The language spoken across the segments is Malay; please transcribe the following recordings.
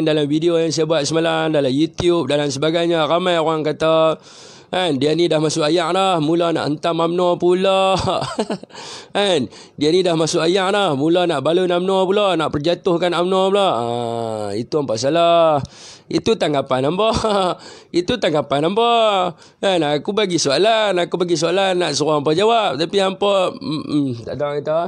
dalam video yang saya buat semalam, dalam YouTube dan sebagainya, ramai orang kata kan, dia ni dah masuk ayat dah, mula nak hentam UMNO pula. Kan, dia ni dah masuk ayat dah, mula nak balun UMNO pula, nak perjatuhkan UMNO pula. Itu hampa salah. Itu tanggapan hampa. Itu tanggapan hampa. Kan, aku bagi soalan nak suruh hampa jawab, tapi hampa tak ada orang kata.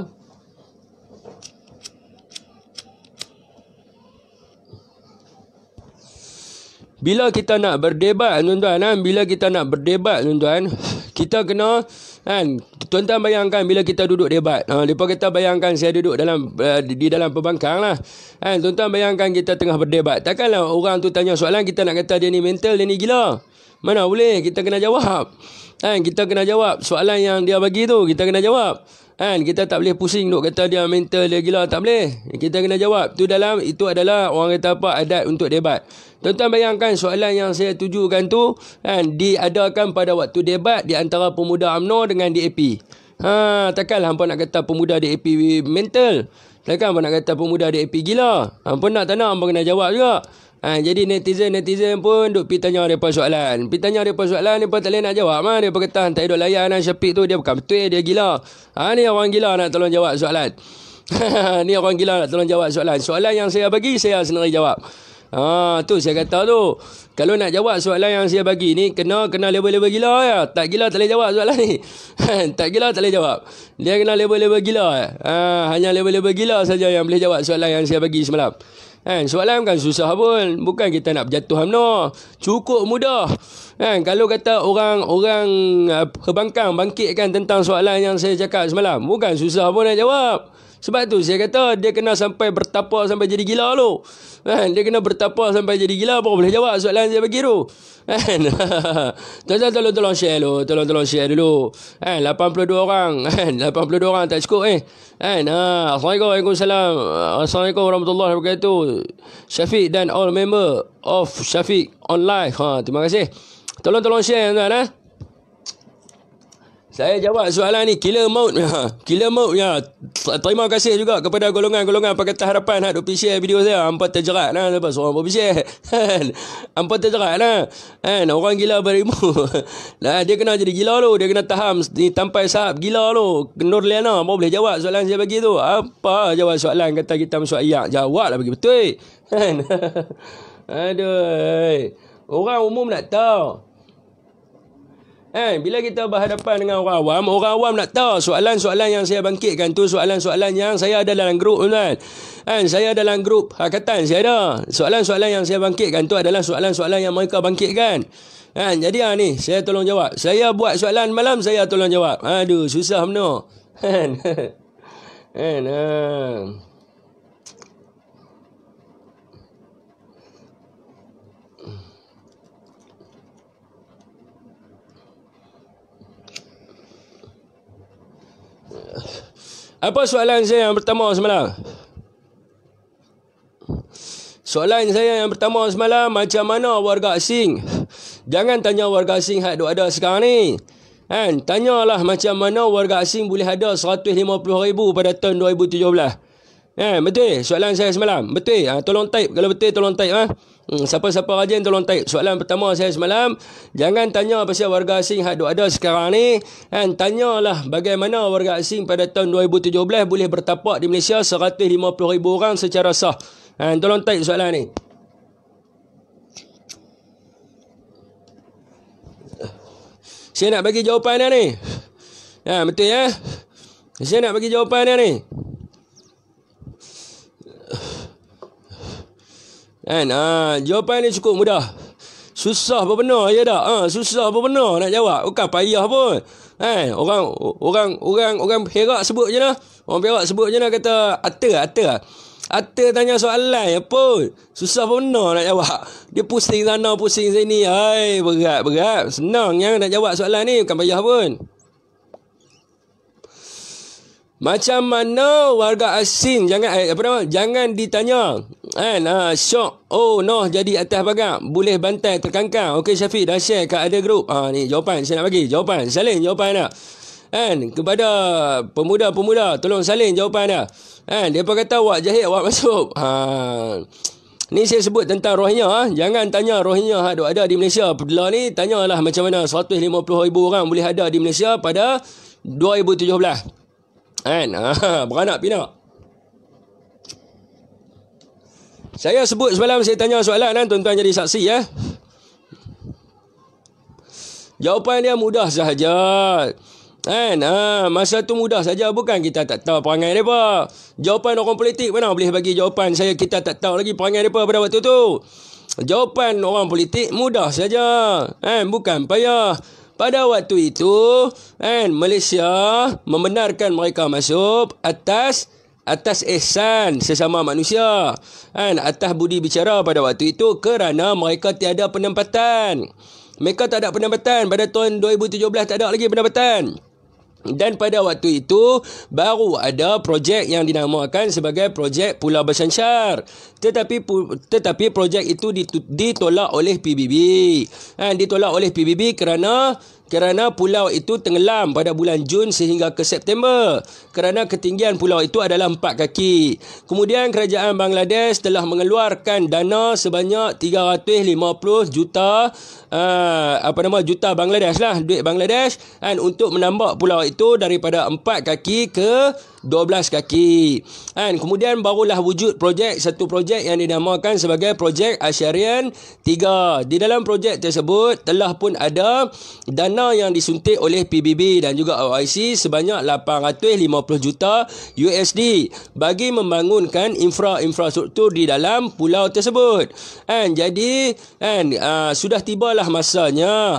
Bila kita nak berdebat tuan-tuan, kita kena kan, tuan-tuan bayangkan bila kita duduk debat. Depa kata bayangkan saya duduk di dalam pembangkang lah. Kan, tuan-tuan bayangkan kita tengah berdebat. Takkanlah orang tu tanya soalan kita nak kata dia ni mental, dia ni gila. Mana boleh, kita kena jawab. Kan, kita kena jawab soalan yang dia bagi tu, kita kena jawab. Kan, kita tak boleh pusing duk kata dia mental, dia gila, tak boleh. Kita kena jawab. Itu adalah orang kata apa, adat untuk debat. Tuan-tuan bayangkan soalan yang saya tujukan tu kan, diadakan pada waktu debat di antara pemuda UMNO dengan DAP. Takkanlah hampa nak kata pemuda DAP mental. Takkan hampa nak kata pemuda DAP gila. Hampa nak tak nak, hampa kena jawab juga. Jadi netizen pun duk pergi tanya mereka soalan. Mereka tak boleh nak jawab. Mereka kata tak ada layan Syafiq tu, dia bukan betul, dia gila. Ni orang gila nak tolong jawab soalan. Ni orang gila nak tolong jawab soalan. Soalan yang saya bagi, saya sendiri jawab. Tu saya kata tu, kalau nak jawab soalan yang saya bagi ni, kena level-level gila ya. Tak gila tak boleh jawab soalan ni. Tak gila tak boleh jawab. Dia kena level-level gila ya. Hanya level-level gila saja yang boleh jawab soalan yang saya bagi semalam. Soalan bukan susah pun. Bukan kita nak berjatuh UMNO. Cukup mudah. Kalau kata orang Pembangkang bangkitkan tentang soalan yang saya cakap semalam, bukan susah pun nak jawab. Sebab tu saya kata dia kena sampai bertapa sampai jadi gila tu. Dia kena bertapa sampai jadi gila baru boleh jawab soalan saya bagi tu. Tolong share dulu. Tolong share dulu. 82 orang. 82 orang tak cukup Assalamualaikum warahmatullahi wabarakatuh. Syafiq dan all member of Syafiq online. Terima kasih. Tolong share tuan-tuan. Saya jawab soalan ni killer maut ya. Terima kasih juga kepada golongan-golongan Pakatan Harapan hak duk share video saya. Hampa terjerat lah lepas orang apa share. Hampa terjerat lah. Orang gila berimu. Dia kena jadi gila tu, dia kena taham ni tampai sahab gila tu. Nur Liana baru boleh jawab soalan saya bagi tu. Apa jawab soalan kata kita masuk ayat. Jawablah bagi betul. Aduh. Orang umum nak tahu. Bila kita berhadapan dengan orang awam nak tahu soalan-soalan yang saya bangkitkan tu, soalan-soalan yang saya ada dalam grup tuan. Saya dalam grup Hakatan saya ada. Soalan-soalan yang saya bangkitkan tu adalah soalan-soalan yang mereka bangkitkan. Jadi ni saya tolong jawab. Saya buat soalan malam, saya tolong jawab. Aduh, susah benar. Apa soalan saya yang pertama semalam? Soalan saya yang pertama semalam, macam mana warga asing? Jangan tanya warga asing hak duk ada sekarang ni. Tanyalah macam mana warga asing boleh ada 150,000 pada tahun 2017. Betul soalan saya semalam? Betul? Tolong type. Kalau betul tolong type. Siapa-siapa rajin tolong type. Soalan pertama saya semalam, jangan tanya pasal warga asing hak duk ada sekarang ni. Tanyalah bagaimana warga asing pada tahun 2017 boleh bertapak di Malaysia 150,000 orang secara sah. Tolong type soalan ni. Saya nak bagi jawapan dia ni. Betul ya? Saya nak bagi jawapan dia ni. Jawapan ni cukup mudah. Susah apa benar ya dak? Susah apa benar nak jawab. Bukan payah pun. Orang perak sebut je lah. Orang perak sebut je lah kata Atta tanya soalan apa? Susah apa benar nak jawab. Dia pusing sana pusing sini. Berat. Senang yang nak jawab soalan ni, bukan payah pun. Macam mana warga asing jangan ditanya. Syok. Noh jadi atas pagar, boleh bantai terkangkang. Okey Syafiq dah share kat ada grup. Ni jawapan saya nak bagi. Jawapan salin jawapan dah. Kepada pemuda-pemuda tolong salin jawapan dah. Depa kata awak jahit awak masuk. Ni saya sebut tentang Rohingya. Jangan tanya Rohingya ada di Malaysia. Belah ni tanyalah macam mana 150,000 orang boleh ada di Malaysia pada 2017. Kan? Beranak pinak. Saya sebut semalam, saya tanya soalan kan, tuan-tuan jadi saksi ya. Jawapan dia mudah sahaja. Kan? Masa tu mudah saja, bukan kita tak tahu perangai mereka. Jawapan orang politik mana boleh bagi jawapan saya kita tak tahu lagi perangai mereka pada waktu tu. Jawapan orang politik mudah saja. Bukan payah. Pada waktu itu, Malaysia membenarkan mereka masuk atas ihsan sesama manusia. Atas budi bicara pada waktu itu kerana mereka tiada penempatan. Mereka tak ada penempatan. Pada tahun 2017 tak ada lagi penempatan. Dan pada waktu itu baru ada projek yang dinamakan sebagai projek Pulau Bersansar. Tetapi projek itu ditolak oleh PBB. Ditolak oleh PBB kerana pulau itu tenggelam pada bulan Jun sehingga ke September. Kerana ketinggian pulau itu adalah 4 kaki. Kemudian kerajaan Bangladesh telah mengeluarkan dana sebanyak 350 juta juta Bangladesh lah, duit Bangladesh untuk menambah pulau itu daripada 4 kaki ke 12 kaki. Kemudian barulah wujud satu projek yang dinamakan sebagai projek Asyarian 3. Di dalam projek tersebut telah pun ada dana yang disuntik oleh PBB dan juga OIC sebanyak 850 juta USD bagi membangunkan infrastruktur di dalam pulau tersebut. Jadi sudah tibalah masanya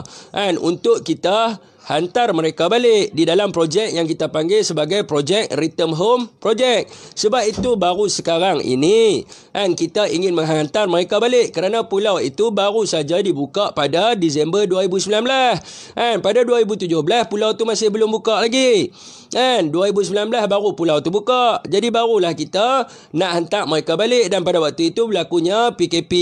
untuk kita hantar mereka balik di dalam projek yang kita panggil sebagai projek Return Home Project. Sebab itu baru sekarang ini kita ingin menghantar mereka balik kerana pulau itu baru saja dibuka pada Disember 2019. Pada 2017 pulau tu masih belum buka lagi. 2019 baru pulau tu buka. Jadi barulah kita nak hantar mereka balik. Dan pada waktu itu berlakunya PKP.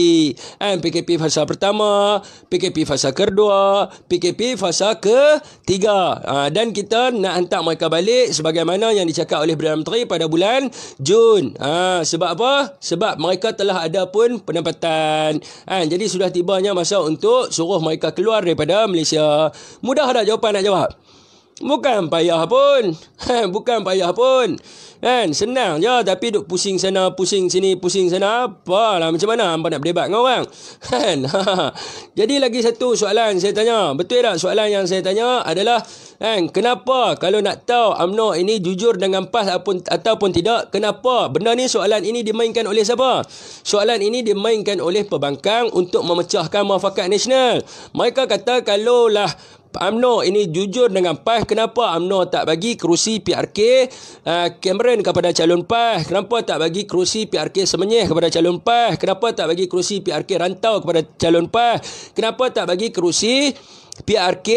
PKP fasa pertama, PKP fasa kedua, PKP fasa ketiga. Dan kita nak hantar mereka balik sebagaimana yang dicakap oleh Perdana Menteri pada bulan Jun. Sebab apa? Sebab mereka telah ada pun penempatan. Jadi sudah tibanya masa untuk suruh mereka keluar daripada Malaysia. Mudah tak jawapan nak jawab? Bukan payah pun. Bukan payah pun. Senang je. Tapi duk pusing sana, pusing sini, pusing sana. Apalah, macam mana hampa nak berdebat dengan orang? Jadi lagi satu soalan saya tanya. Betul tak soalan yang saya tanya adalah kenapa kalau nak tahu UMNO ini jujur dengan PAS ataupun tidak, kenapa benda ni, soalan ini dimainkan oleh siapa? Soalan ini dimainkan oleh pembangkang untuk memecahkan muafakat nasional. Mereka kata kalaulah UMNO ini jujur dengan PAS, kenapa UMNO tak bagi kerusi PRK Cameron kepada calon PAS? Kenapa tak bagi kerusi PRK Semenyih kepada calon PAS? Kenapa tak bagi kerusi PRK Rantau kepada calon PAS? Kenapa tak bagi kerusi PRK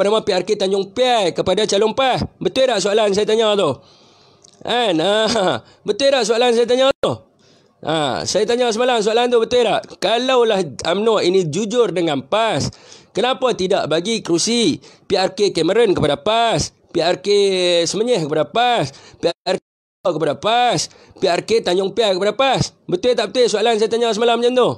PRK Tanjung Piai kepada calon PAS? Betul tak soalan saya tanya tu? Betul tak soalan saya tanya tu? Saya tanya semalam soalan tu, betul tak? Kalaulah UMNO ini jujur dengan PAS, kenapa tidak bagi kerusi PRK Cameron kepada PAS, PRK Semenyih kepada PAS, PRK kepada PAS, PRK Tanjung Piai kepada PAS? Betul tak betul soalan saya tanya semalam macam tu?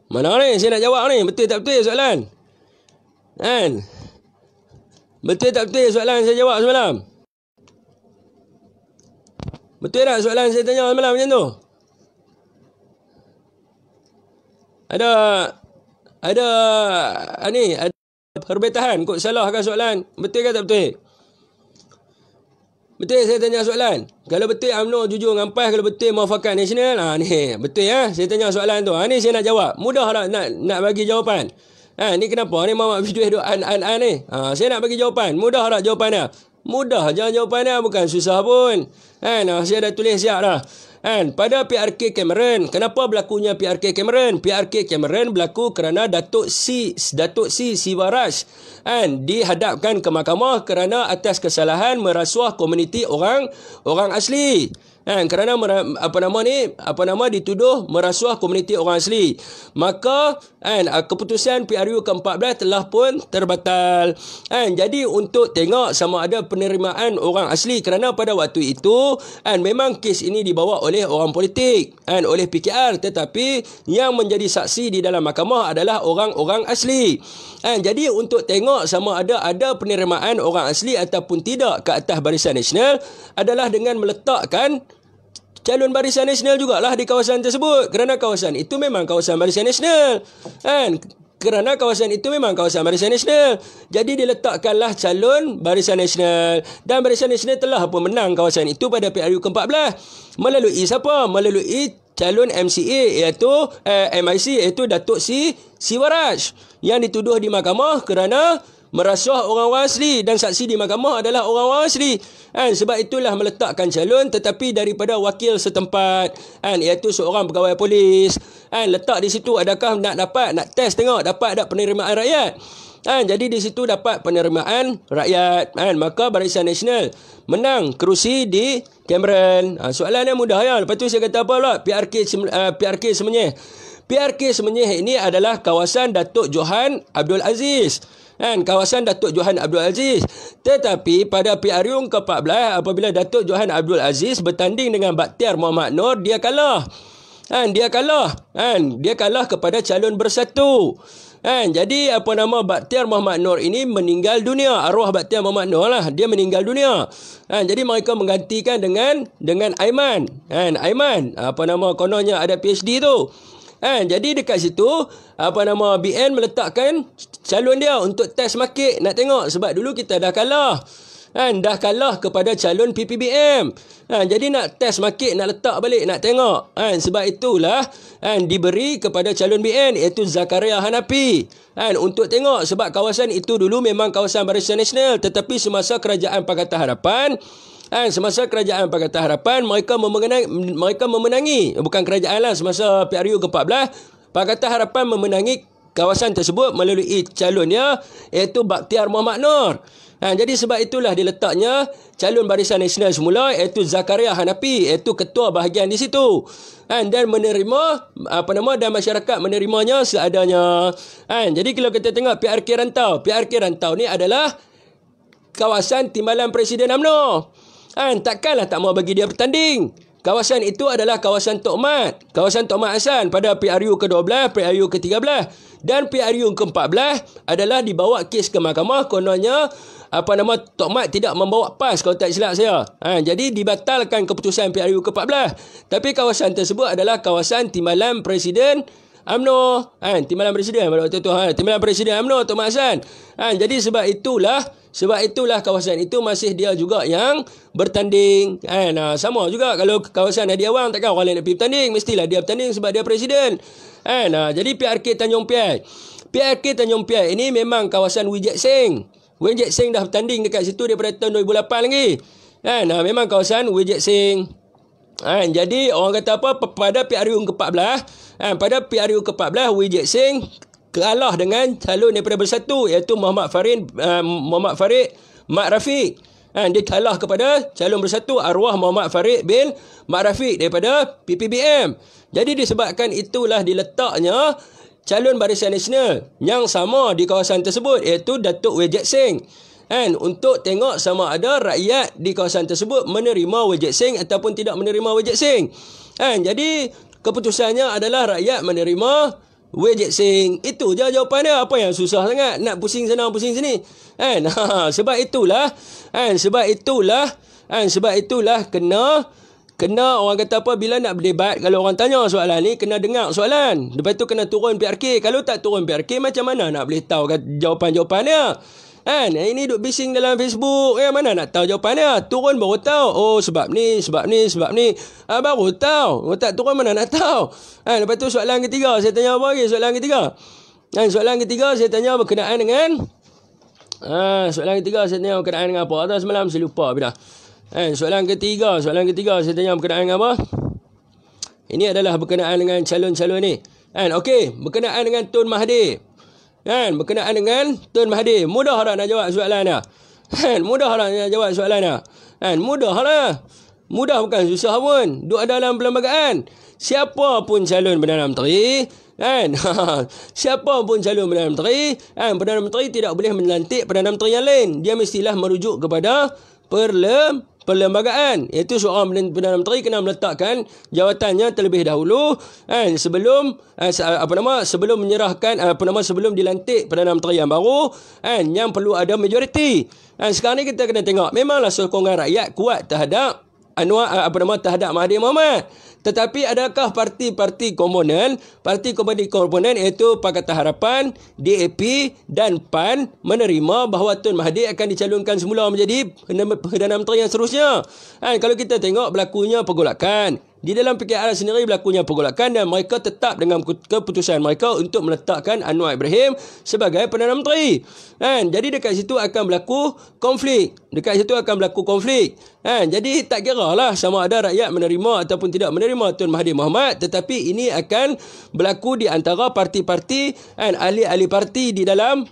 Mana ni? Saya nak jawab ni. Betul tak betul soalan? Betul tak betul soalan saya jawab semalam? Betul tak soalan saya tanya semalam macam tu? Ada perbetahan kot salahkan soalan. Betul ke tak betul? Betul saya tanya soalan. Kalau betul UMNO jujur dengan PAS, kalau betul muafakat nasional, ni betul ya. Saya tanya soalan tu. Ni saya nak jawab. Mudah tak nak bagi jawapan? Ni kenapa? Ni Muhammad Fiduh duk ni. Saya nak bagi jawapan. Mudah tak jawapannya? Mudah je jawapannya, bukan susah pun. Saya dah tulis siap dah. Pada PRK Cameron, kenapa berlakunya PRK Cameron? PRK Cameron berlaku kerana Datuk C Siwaraj dihadapkan ke mahkamah kerana atas kesalahan merasuah komuniti orang asli. Kerana dituduh merasuah komuniti orang asli. Maka keputusan PRU ke-14 telah pun terbatal. Jadi untuk tengok sama ada penerimaan orang asli, kerana pada waktu itu memang kes ini dibawa oleh orang politik, oleh PKR, tetapi yang menjadi saksi di dalam mahkamah adalah orang-orang asli. Jadi untuk tengok sama ada penerimaan orang asli ataupun tidak ke atas Barisan Nasional adalah dengan meletakkan calon Barisan Nasional jugalah di kawasan tersebut, kerana kawasan itu memang kawasan Barisan Nasional. Jadi diletakkanlah calon Barisan Nasional, dan Barisan Nasional telah pun menang kawasan itu pada PRU ke-14 melalui siapa? Melalui calon MCA iaitu MIC, iaitu Datuk C Siwaraj, yang dituduh di mahkamah kerana merasuah orang-orang asli, dan saksi di mahkamah adalah orang-orang asli. Sebab itulah meletakkan calon tetapi daripada wakil setempat, iaitu seorang pegawai polis. Letak di situ, adakah nak test tengok dapat tak penerimaan rakyat. Jadi di situ dapat penerimaan rakyat. Maka Barisan Nasional menang kerusi di Cameron. Soalannya mudah ya. Lepas tu saya kata apa pula? PRK Semenyih. PRK Semenyih ini adalah kawasan Datuk Johan Abdul Aziz. Kawasan Datuk Johan Abdul Aziz. Tetapi pada PRU ke-14, apabila Datuk Johan Abdul Aziz bertanding dengan Bakhtiar Mohamad Noor, dia kalah. Dia kalah kepada calon Bersatu. Jadi Bakhtiar Mohamad Noor ini meninggal dunia. Arwah Bakhtiar Mohamad Noor lah, dia meninggal dunia. Jadi mereka menggantikan dengan Aiman. Aiman kononnya ada PhD tu. Jadi dekat situ BN meletakkan calon dia untuk test market, nak tengok sebab dulu kita dah kalah. Dah kalah kepada calon PPBM. Jadi nak test market, nak letak balik, nak tengok. Sebab itulah diberi kepada calon BN iaitu Zakaria Hanafi. Untuk tengok sebab kawasan itu dulu memang kawasan Barisan Nasional, tetapi semasa kerajaan Pakatan Harapan mereka memenangi, bukan kerajaan lah, semasa PRU ke-14 Pakatan Harapan memenangi kawasan tersebut melalui calonnya iaitu Bakhtiar Mohamad Noor. Jadi sebab itulah diletaknya calon Barisan Nasional semula iaitu Zakaria Hanafi, iaitu ketua bahagian di situ. Dan menerima dan masyarakat menerimanya seadanya. Jadi kalau kita tengok PRK Rantau ni adalah kawasan timbalan Presiden UMNO. Takkanlah tak mau bagi dia bertanding. Kawasan itu adalah kawasan Tok Mat Hassan pada PRU ke-12, PRU ke-13 dan PRU ke-14 adalah dibawa kes ke mahkamah. Kononnya Tok Mat tidak membawa pas, kalau tak silap saya. Jadi dibatalkan keputusan PRU ke-14. Tapi kawasan tersebut adalah kawasan timbalan Presiden UMNO. Timbalan Presiden pada waktu itu. Timbalan Presiden UMNO Tok Mat Hassan. Jadi sebab itulah kawasan itu masih dia juga yang bertanding. Sama juga kalau kawasan Hadi Awang, takkan orang lain nak pergi bertanding, mestilah dia bertanding sebab dia presiden. Jadi PRK Tanjung Piai ini memang kawasan Wijek Seng dah bertanding dekat situ daripada tahun 2008 lagi. Memang kawasan Wijek Seng. Jadi orang kata pada PRU ke-14 Wijek Seng kalah dengan calon daripada Bersatu iaitu Muhammad Farid Mat Rafiq. Dia kalah kepada calon Bersatu arwah Muhammad Farid bin Mat Rafiq daripada PPBM. Jadi disebabkan itulah diletaknya calon Barisan Nasional yang sama di kawasan tersebut iaitu Datuk Wijek Seng. Untuk tengok sama ada rakyat di kawasan tersebut menerima Wijek Seng ataupun tidak menerima Wijek Seng. Jadi keputusannya adalah rakyat menerima Wijek Seng. Itu je jawapan dia. Apa yang susah sangat nak pusing sana pusing sini. Sebab itulah kena orang kata bila nak berdebat, kalau orang tanya soalan ni kena dengar soalan. Lepas tu kena turun PRK. Kalau tak turun PRK macam mana nak boleh tahu jawapan-jawapan dia? Ini duk bising dalam Facebook, mana nak tahu jawapan dia? Turun baru tahu. Oh sebab ni. Baru tahu. Tak turun mana nak tahu? Lepas tu soalan ketiga saya tanya apa lagi? Soalan ketiga saya tanya berkenaan dengan apa? Atau semalam saya lupa bila. Soalan ketiga saya tanya berkenaan dengan apa? Ini adalah berkenaan dengan calon-calon ni. Kan? Okey, berkenaan dengan Tun Mahathir. Kan? Berkenaan dengan Tun Mahathir. Mudah tak nak jawab soalan dia? Kan? Mudah tak nak jawab soalan dia? Kan? Mudah lah. Mudah bukan susah pun. Duduk dalam perlembagaan. Siapa pun calon Perdana Menteri, kan? Siapa pun calon Perdana Menteri, kan? Perdana Menteri tidak boleh melantik Perdana Menteri yang lain. Dia mestilah merujuk kepada perlembagaan. Iaitu seorang Perdana Menteri kena meletakkan jawatannya terlebih dahulu, kan, sebelum sebelum menyerahkan sebelum dilantik Perdana Menteri yang baru, kan, yang perlu ada majoriti. Sekarang ni kita kena tengok, memanglah sokongan rakyat kuat terhadap terhadap Mahathir Mohamad. Tetapi adakah parti-parti komponen iaitu Pakatan Harapan, DAP dan PAN menerima bahawa Tun Mahathir akan dicalonkan semula menjadi Perdana Menteri yang seterusnya? Kalau kita tengok berlakunya pergolakan. Di dalam PKR sendiri berlakunya pergolakan dan mereka tetap dengan keputusan mereka untuk meletakkan Anwar Ibrahim sebagai Perdana Menteri. Jadi dekat situ akan berlaku konflik. Jadi tak kira lah sama ada rakyat menerima ataupun tidak menerima Tun Mahathir Mohamad, tetapi ini akan berlaku di antara parti-parti, ahli-ahli parti di dalam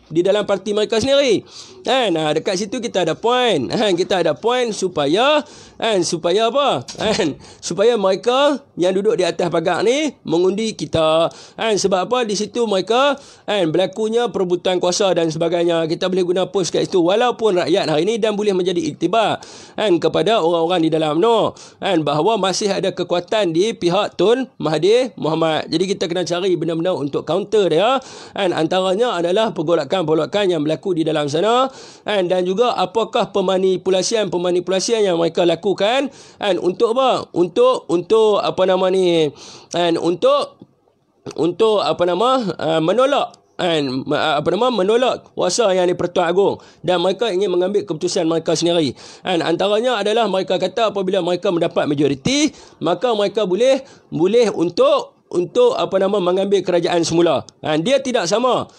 parti mereka sendiri. Dekat situ kita ada poin. Kita ada poin supaya apa? Supaya mereka yang duduk di atas pagar ni mengundi kita. Sebab apa? Di situ mereka berlakunya perebutan kuasa dan sebagainya. Kita boleh guna post kat situ walaupun rakyat hari ni dan boleh menjadi iktibar kepada orang-orang di dalam bahawa masih ada kekuatan di pihak Tun Mahathir Mohamad. Jadi kita kena cari benda-benda untuk counter dia. Antaranya adalah pergolakan yang berlaku di dalam sana, dan juga apakah pemanipulasian yang mereka lakukan untuk apa? Untuk menolak kuasa yang di Pertuan Agong, dan mereka ingin mengambil keputusan mereka sendiri. Antaranya adalah mereka kata apabila mereka mendapat majoriti, maka mereka boleh untuk mengambil kerajaan semula. Dia tidak sama.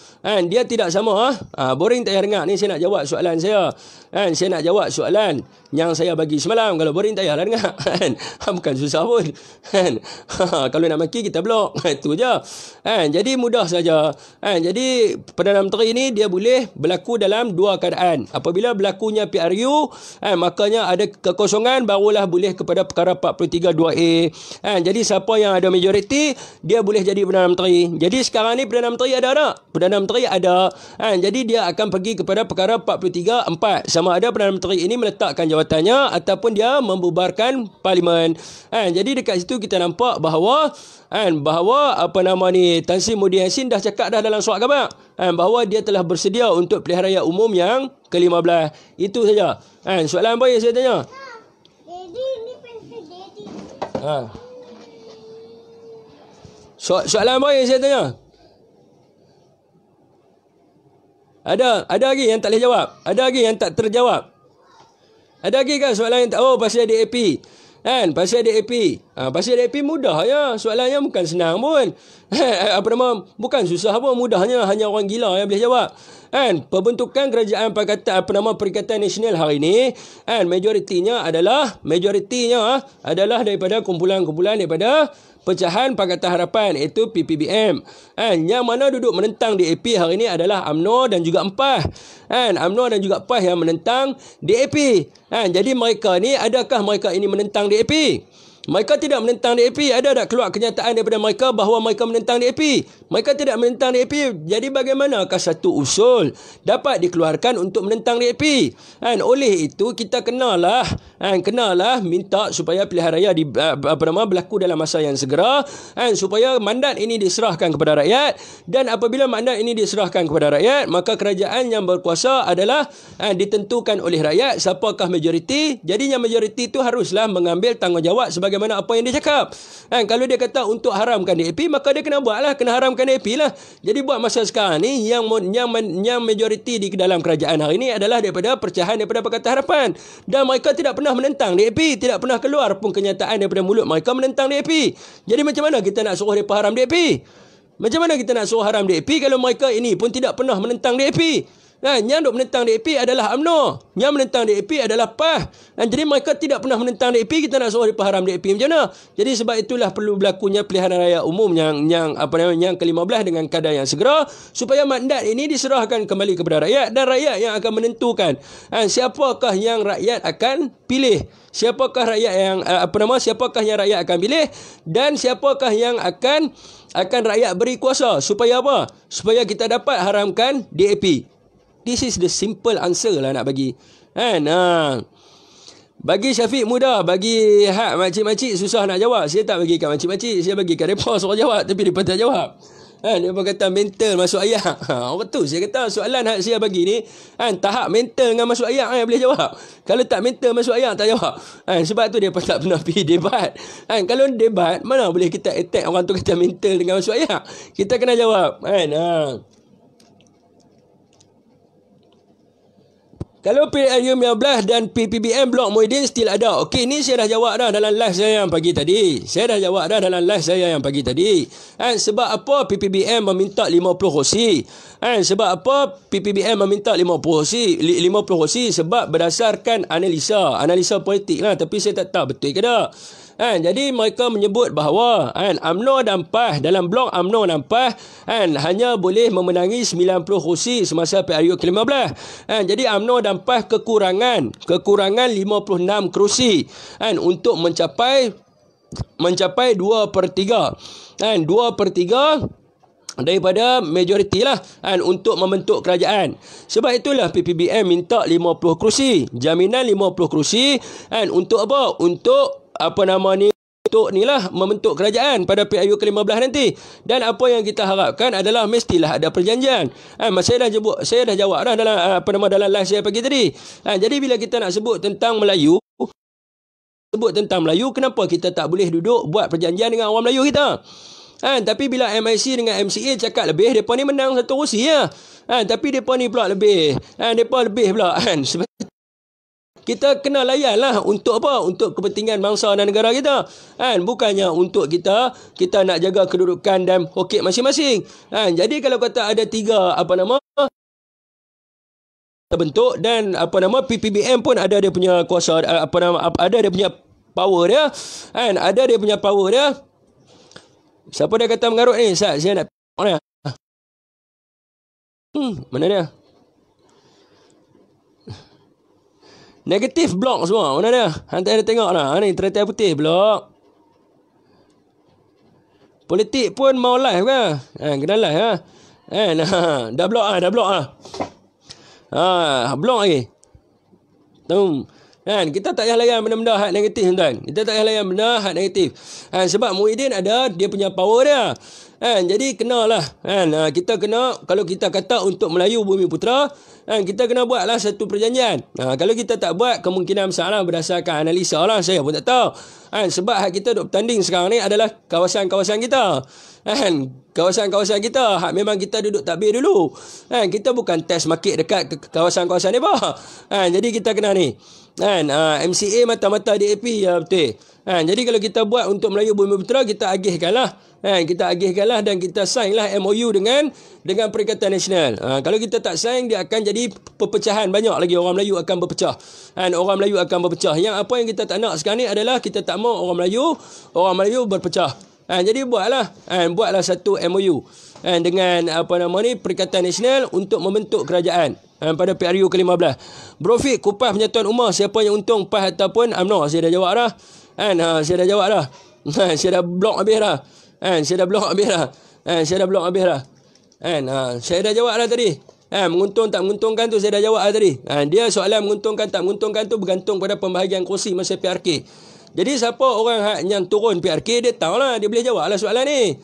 Boring tak payah dengar. Ni saya nak jawab soalan saya. Saya nak jawab soalan yang saya bagi semalam. Kalau boring tak payahlah dengar. Bukan susah pun. Kalau nak maki kita blok. Itu je. Jadi mudah saja. Jadi Perdana Menteri ini dia boleh berlaku dalam dua keadaan. Apabila berlakunya PRU, makanya ada kekosongan, barulah boleh kepada perkara 43 2A. Jadi siapa yang ada majoriti, dia boleh jadi Perdana Menteri. Jadi sekarang ni Perdana Menteri ada tak? Perdana Menteri ada. Jadi dia akan pergi kepada perkara 43 4. Sama ada Perdana Menteri ini meletakkan jawatannya ataupun dia membubarkan parlimen. Jadi dekat situ kita nampak bahawa Tan Sri Muhyiddin Yassin dah cakap dah dalam surat khabar bahawa dia telah bersedia untuk pilihan raya umum yang ke-15. Itu saja. Soalan apa yang saya tanya? Daddy, ni pensel Daddy. Soalan apa yang saya tanya? Ada lagi yang tak boleh jawab? Ada lagi yang tak terjawab? Ada lagi kan soalan yang tak? Oh, pasal DAP. Pasal DAP. Pasal DAP mudah ya. Soalannya bukan senang pun. Bukan susah pun, mudahnya hanya orang gila yang boleh jawab. Pembentukan kerajaan Perikatan Nasional hari ini, majoritinya adalah daripada kumpulan-kumpulan daripada pecahan Pakatan Harapan, iaitu PPBM. Yang mana duduk menentang DAP hari ini adalah UMNO dan juga PAS. UMNO dan juga PAS yang menentang DAP. Jadi mereka ni, adakah mereka ini menentang DAP? Mereka tidak menentang DAP. Ada tak keluar kenyataan daripada mereka bahawa mereka menentang DAP? Mereka tidak menentang DAP. Jadi bagaimanakah satu usul dapat dikeluarkan untuk menentang DAP? Oleh itu kita kenalah minta supaya pilihan raya berlaku dalam masa yang segera, supaya mandat ini diserahkan kepada rakyat. Dan apabila mandat ini diserahkan kepada rakyat, maka kerajaan yang berkuasa adalah ditentukan oleh rakyat siapakah majoriti. Jadi yang majoriti itu haruslah mengambil tanggungjawab sebagaimana apa yang dia cakap. Kalau dia kata untuk haramkan DAP, maka dia kena haramkan DAP lah. Jadi buat masa sekarang ni yang majoriti di dalam kerajaan hari ini adalah daripada percahan daripada Pakatan Harapan, dan mereka tidak pernah menentang DAP, tidak pernah keluar pun kenyataan daripada mulut mereka menentang DAP. Jadi macam mana kita nak suruh mereka haram DAP? Macam mana kita nak suruh haram DAP kalau mereka ini pun tidak pernah menentang DAP? Yang duk menentang DAP adalah UMNO. Yang menentang DAP adalah PAS. Jadi mereka tidak pernah menentang DAP. Kita nak suruh mereka haram DAP macam mana? Jadi sebab itulah perlu berlakunya pilihan raya umum yang ke-15 dengan kadar yang segera, supaya mandat ini diserahkan kembali kepada rakyat, dan rakyat yang akan menentukan siapakah yang rakyat akan pilih. Siapakah rakyat yang siapakah yang rakyat akan pilih, dan siapakah yang akan rakyat beri kuasa, supaya apa? Supaya kita dapat haramkan DAP. This is the simple answer lah nak bagi. Bagi Syafiq mudah, bagi hak makcik-makcik susah nak jawab. Saya tak bagi kat makcik-makcik, saya bagi kat mereka suruh jawab, tapi mereka tak jawab. Mereka kata mental masuk ayat. Orang tu saya kata soalan hak saya bagi ni, tahap mental dengan masuk ayat boleh jawab. Kalau tak mental masuk ayat tak jawab. Sebab tu dia tak pernah pergi debat. Kalau debat, mana boleh kita attack orang tu kata mental dengan masuk ayat. Kita kena jawab. Kalau PRU 15 dan PPBM Blok Muhyiddin still ada. Okey, ni saya dah jawab dah dalam live saya yang pagi tadi. Sebab apa PPBM meminta 50 kursi? Sebab apa PPBM meminta 50 kursi? Sebab berdasarkan analisa politik lah. Tapi saya tak tahu betul ke tak. Jadi mereka menyebut bahawa UMNO dan PAS, dalam blok UMNO dan PAS hanya boleh memenangi 90 kursi semasa PRU ke-15. Jadi UMNO dan PAS kekurangan 56 kursi untuk mencapai 2/3. 2/3 daripada majoriti lah untuk membentuk kerajaan. Sebab itulah PPBM minta 50 kursi. Jaminan 50 kursi untuk apa? Untuk untuk membentuk kerajaan pada PRU ke-15 nanti. Dan apa yang kita harapkan adalah mestilah ada perjanjian. Saya dah jawab dah dalam live saya pagi tadi. Jadi bila kita nak sebut tentang Melayu, kenapa kita tak boleh duduk buat perjanjian dengan orang Melayu kita? Tapi bila MIC dengan MCA cakap lebih, mereka ni menang satu kursi ya. Tapi mereka ni pula lebih. Mereka lebih pula. Sebab kita kena layan lah untuk apa? Untuk kepentingan bangsa dan negara kita. Bukannya untuk kita nak jaga kedudukan dan hokek masing-masing. Jadi kalau kata ada 3 terbentuk, dan PPBM pun ada dia punya kuasa, ada dia punya power dia. Ada dia punya power dia. Siapa dia kata mengarut ni? Saya nak mana? Mana dia? Negatif blok semua. Mana dia? Hantar dia tengok lah. Ni teratai putih blok. Politik pun mau live ke? Kena live lah. Dah blok lah. Blok lagi. Kita tak payah layan benda-benda hak negatif tuan. Kita tak payah layan benda hak negatif. Sebab Muhyiddin ada dia punya power dia. Jadi kenalah. Kita kena, kalau kita kata untuk Melayu Bumi Putera, kita kena buatlah satu perjanjian. Kalau kita tak buat, kemungkinan besar lah berdasarkan analisa lah, saya pun tak tahu. Sebab hak kita duk bertanding sekarang ni adalah kawasan-kawasan kita. Kawasan-kawasan kita hak memang kita duduk takbir dulu. Kita bukan test market dekat kawasan-kawasan ni apa. Jadi kita kena ni. MCA mata-mata DAP ya betul. Jadi kalau kita buat untuk Melayu Bumi Putera, kita agihkanlah. Dan kita sign lah MOU dengan Perikatan Nasional. Kalau kita tak sign, dia akan jadi perpecahan. Banyak lagi orang Melayu akan berpecah. Yang apa yang kita tak nak sekarang ni adalah kita tak mau orang Melayu berpecah. Jadi buatlah satu MOU dengan Perikatan Nasional untuk membentuk kerajaan pada PRU ke-15. Bro Fik, kupas penyatuan umar, siapa yang untung, PAS ataupun UMNO? Saya dah jawab dah. Saya dah blok habis dah. Saya dah jawab dah tadi. Menguntung tak menguntungkan tu saya dah jawab dah tadi. Dia soalan menguntungkan tak menguntungkan tu bergantung pada pembahagian kursi masa PRK. Jadi siapa orang yang turun PRK, dia tahulah, dia boleh jawab lah soalan ni.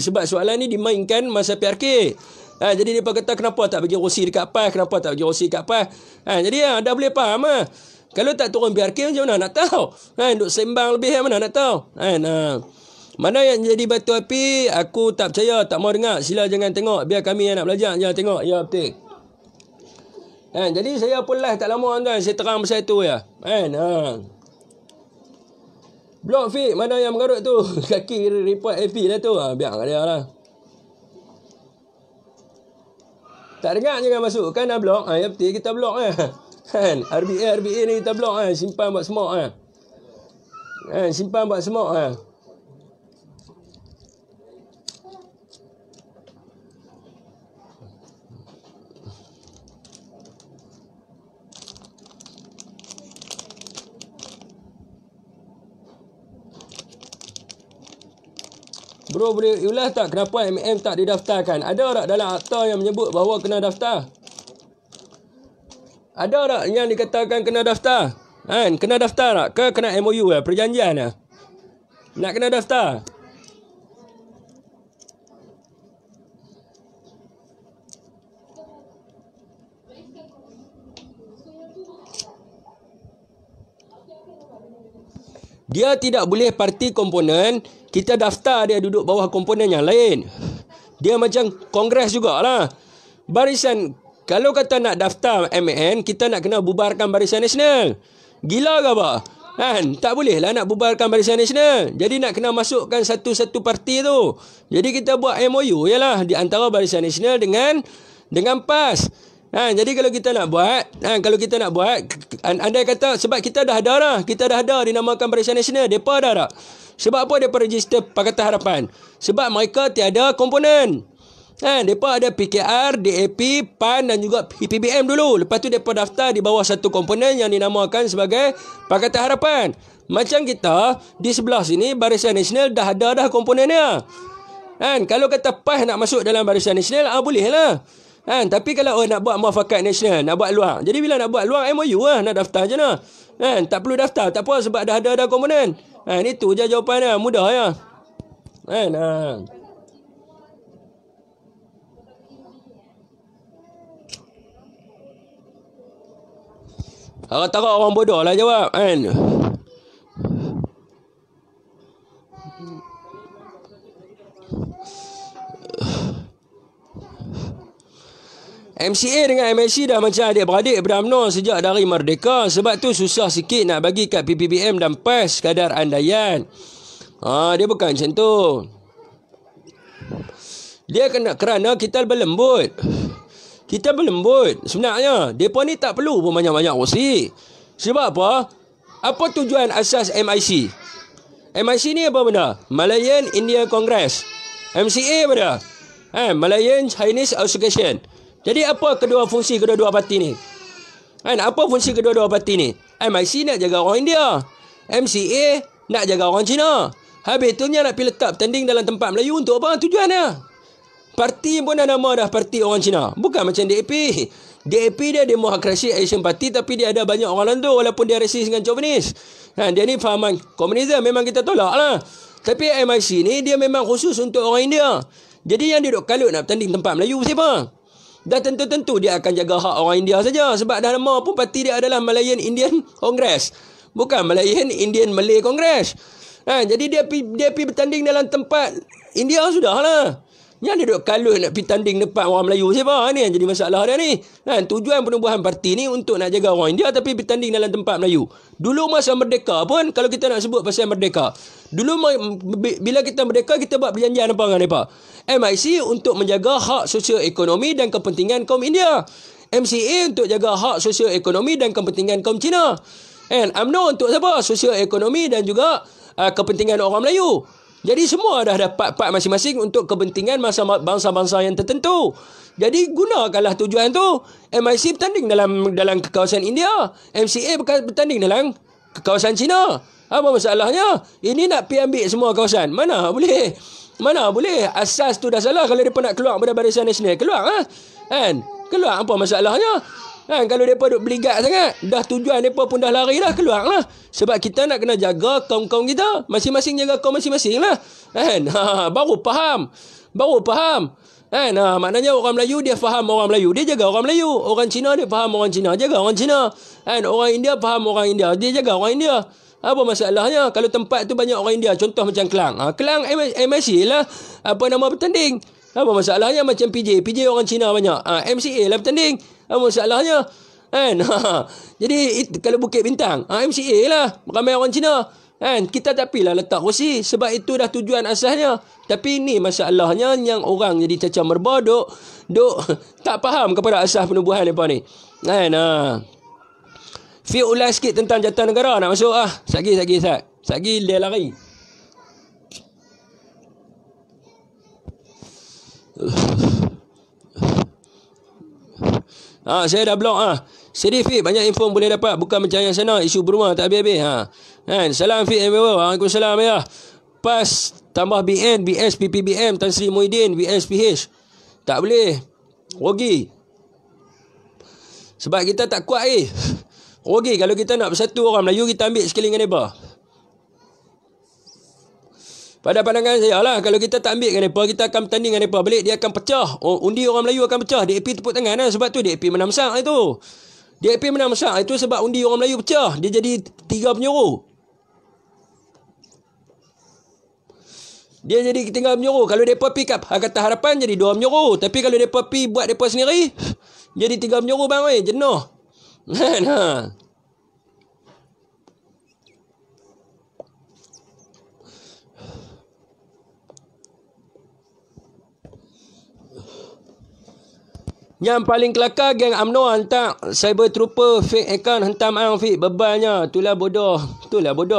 Sebab soalan ni dimainkan masa PRK. Jadi dia kata kenapa tak bagi kursi dekat PAS, jadi dah boleh faham lah. Kalau tak turun PRK macam mana nak tahu? Duk sembang lebih mana nak tahu? Mana yang jadi batu api, aku tak percaya, tak mau dengar. Sila jangan tengok, biar kami yang nak belajar jangan tengok. Ya betul. Jadi saya pun live tak lama tuan, saya terang pasal itu ya. Blok Fik, mana yang mengarut tu? Kaki report FB lah tu. Biar kat dia lah. Tak dengar jangan masuk. Kan dah blok. Ya betul kita blok Kan? RBA ni kita blok simpan buat semok simpan buat semok Bro, boleh ulas tak kenapa MM tak didaftarkan? Ada tak dalam akta yang menyebut bahawa kena daftar? Ada tak yang dikatakan kena daftar? Kan? Kena daftar tak? Ke kena MOU perjanjian nak kena daftar? Dia tidak boleh parti komponen. Kita daftar dia duduk bawah komponen yang lain. Dia macam kongres jugalah. Barisan, kalau kata nak daftar MAN, kita nak kena bubarkan Barisan Nasional. Gila ke apa? Kan? Tak boleh lah nak bubarkan Barisan Nasional. Jadi nak kena masukkan satu-satu parti tu. Jadi kita buat MOU ialah di antara Barisan Nasional dengan PAS. Jadi kalau kita nak buat, andai kata sebab kita dah ada dah. Kita dah ada dinamakan Barisan Nasional. Depa dah tak? Sebab apa mereka register Pakatan Harapan? Sebab mereka tiada komponen. Mereka ada PKR, DAP, PAN dan juga PPBM dulu. Lepas tu mereka daftar di bawah satu komponen yang dinamakan sebagai Pakatan Harapan. Macam kita, di sebelah sini Barisan Nasional dah ada dah komponennya. Kalau kata PAS nak masuk dalam Barisan Nasional, boleh lah. Tapi kalau nak buat muafakat nasional, nak buat luar. Jadi bila nak buat luar, MOU lah, nak daftar je lah. Tak perlu daftar, tak apa sebab dah ada komponen. Itu je jawapannya, mudah ya. Rata-rata orang bodoh lah jawab MCA dengan MSC dah macam adik-beradik beramno sejak dari merdeka. Sebab tu susah sikit nak bagi kat PPBM dan PAS kadar andaian. Dia bukan macam tu. Dia kerana kita berlembut. Sebenarnya mereka ni tak perlu pun banyak-banyak kursi. Sebab apa? Apa tujuan asas MIC? MIC ni apa benda? Malayan India Congress. MCA apa dia? Malayan Chinese Association. Jadi apa fungsi kedua-dua parti ni? Apa fungsi kedua-dua parti ni? MIC nak jaga orang India. MCA nak jaga orang Cina. Habis tu nak pergi letak bertanding dalam tempat Melayu untuk apa tujuannya? Parti pun dah nama dah parti orang Cina. Bukan macam DAP. DAP dia Democracy Action Party tapi dia ada banyak orang landu walaupun dia rasis dengan chauvinis. Dia ni fahaman komunisme memang kita tolak lah. Tapi MIC ni dia memang khusus untuk orang India. Jadi yang dia duk kalut nak bertanding tempat Melayu siapa? Dah tentu-tentu dia akan jaga hak orang India saja. Sebab dah nama pun parti dia adalah Malayan Indian Congress. Bukan Malayan Indian Malay Congress. Jadi dia pergi bertanding dalam tempat India sudahlah. Yang dia duk kalut nak pergi tanding depan orang Melayu siapa? Ni yang jadi masalah dia ni. Tujuan penubuhan parti ni untuk nak jaga orang India tapi bertanding dalam tempat Melayu. Dulu masa merdeka pun, kalau kita nak sebut pasal merdeka, dulu bila kita merdeka, kita buat perjanjian apa dengan mereka? MIC untuk menjaga hak sosio-ekonomi dan kepentingan kaum India. MCA untuk jaga hak sosio-ekonomi dan kepentingan kaum Cina. UMNO untuk siapa? Sosio-ekonomi dan juga kepentingan orang Melayu. Jadi semua dah dapat part masing-masing untuk kepentingan bangsa-bangsa yang tertentu. Jadi gunakanlah tujuan tu. MIC bertanding dalam kawasan India. MCA bertanding dalam kawasan Cina. Apa masalahnya? Ini nak pergi ambil semua kawasan. Mana boleh? Asas tu dah salah. Kalau mereka nak keluar daripada Barisan Nasional, keluar keluar, apa masalahnya? Kalau mereka duk beligat sangat, dah tujuan mereka pun dah lari dah, keluar lah. Sebab kita nak kena jaga kaum-kaum kita. Masing-masing jaga kaum masing-masing lah. Baru faham. Maknanya orang Melayu dia faham orang Melayu, dia jaga orang Melayu. Orang Cina dia faham orang Cina, jaga orang Cina. Orang India faham orang India, dia jaga orang India. Apa masalahnya? Kalau tempat tu banyak orang India, contoh macam Kelang. Kelang MIC lah bertanding. Apa masalahnya? Macam PJ orang Cina banyak. MCA lah bertanding. Apa masalahnya? Jadi kalau Bukit Bintang, MCA lah ramai orang Cina. Kan kita tak pilah letak kursi sebab itu dah tujuan asasnya. Tapi ni masalahnya yang orang jadi cacah merbah duk tak faham kepada asas penubuhan depa ni. Kan Fi ulas sikit tentang Jatinegara nak masuk Satgi dia lari. Saya dah blok Sedih Fik, banyak info boleh dapat, bukan macam yang sana isu berumah tak habis-habis. Kan, salam Fik, Waalaikumsalam ya. PAS tambah BN, BS, PPBM, Tan Sri Muhyiddin, VSPH. Tak boleh. Rugi. Sebab kita tak kuat rugi kalau kita nak bersatu orang Melayu, kita ambil sekali dengan mereka. Pada pandangan saya lah, kalau kita tak ambil dengan mereka, kita akan bertanding dengan mereka balik, dia akan pecah. Undi orang Melayu akan pecah. DAP tepuk tangan sebab tu DAP menang besar itu. DAP menang besar itu sebab undi orang Melayu pecah. Dia jadi 3 penjuru. Dia jadi 3 penjuru. Kalau mereka pick up Kata Harapan jadi 2 penjuru. Tapi kalau mereka pi buat mereka sendiri, jadi 3 penjuru bang jenuh. Yang paling kelakar geng UMNO hantar cyber trooper fake account hentam Fik bebalnya. Itulah bodoh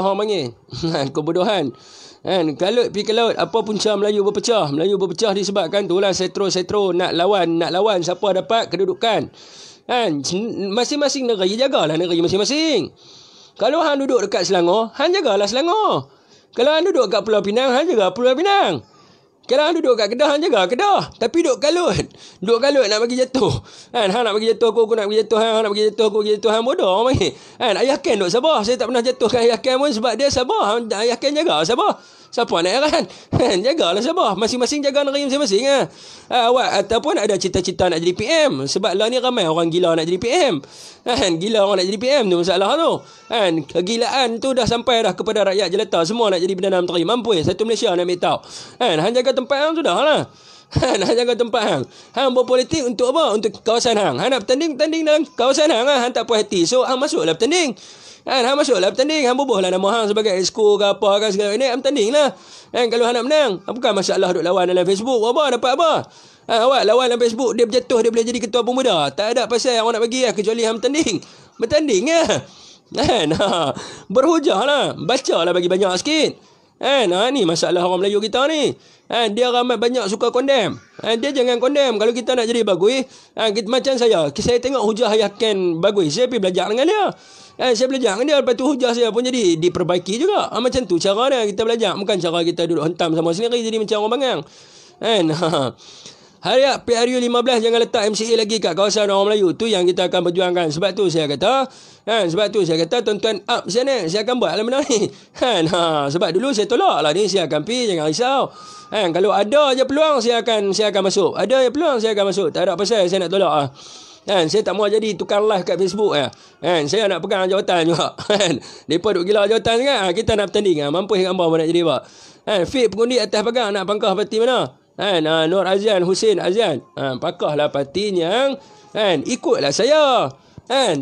orang panggil. Kebodohan. Kan kalau pergi ke laut, apa punca Melayu berpecah? Melayu berpecah disebabkan itulah setro nak lawan siapa dapat kedudukan. Kan masing-masing negeri jagalah negeri masing-masing. Kalau hang duduk dekat Selangor, hang jagalah Selangor. Kalau hang duduk kat Pulau Pinang, hang jaga Pulau Pinang. Kalau hang duduk kat Kedah, hang jaga Kedah. Tapi duduk kalut nak bagi jatuh. Kan hang nak bagi jatuh aku nak bagi jatuh hang nak bagi jatuh aku bagi jatuh hang, bodoh orang panggil. Kan ayah Ken duduk Sabah, saya tak pernah jatuhkan ayah Ken pun sebab dia Sabah. Ayah Ken jaga Sabah. Siapa nak heran? Jagalah Sabah. Masing-masing jaga negeri masing-masing. Awak ataupun ada cita-cita nak jadi PM. Sebab lah ni ramai orang gila nak jadi PM. Gila orang nak jadi PM tu masalah tu. Kegilaan tu dah sampai dah kepada rakyat jelata. Semua nak jadi Perdana Menteri. Mampu satu Malaysia nak ambil tahu. Hang jaga tempat hang sudah lah. Hang jaga tempat hang. Hang berpolitik untuk apa? Untuk kawasan hang. Hang nak bertanding dalam kawasan hang. Hang tak puas hati. So hang masuklah bertanding. Hang masuklah bertanding. Hang bubuhlah nama hang sebagai exco ke apa ke segala ni. Hang bertanding lah. Kalau hang nak menang. Bukan masalah duk lawan dalam Facebook. Apa dapat apa? Awak lawan dalam Facebook, dia berjatuh, dia boleh jadi ketua pemuda. Tak ada pasal yang awak nak bagi kecuali hang bertanding. Bertanding berhujah lah. Baca lah bagi banyak sikit. Ni masalah orang Melayu kita ni. Dia ramai banyak suka condemn. Dia jangan condemn. Kalau kita nak jadi bagus, macam saya tengok hujah Ayah Ken bagus, saya pergi belajar dengan dia. Saya belajar dengan dia. Lepas tu hujah saya pun jadi diperbaiki juga. Macam tu cara dia kita belajar. Bukan cara kita duduk hentam sama sendiri jadi macam orang bangang. Harap PRU 15 jangan letak MCA lagi kat kawasan orang Melayu. Tu yang kita akan perjuangkan. Sebab tu saya kata tuan-tuan up sana, saya akan buat lah benda ni. Sebab dulu saya tolak lah ni, saya akan pergi, jangan risau. Kalau ada je peluang saya akan masuk. Ada je peluang saya akan masuk. Tak ada pasal saya nak tolak . Saya tak mau jadi tukang live kat Facebook . Saya nak pegang jawatan juga. Mereka duk gila jawatan kan. Kita nak bertanding . Mampu gambar pun nak jadi apa. Fik pengundi atas pagang nak pangkah parti mana? Nur Azian, Hussein Azian. Pakahlah parti yang ikutlah saya.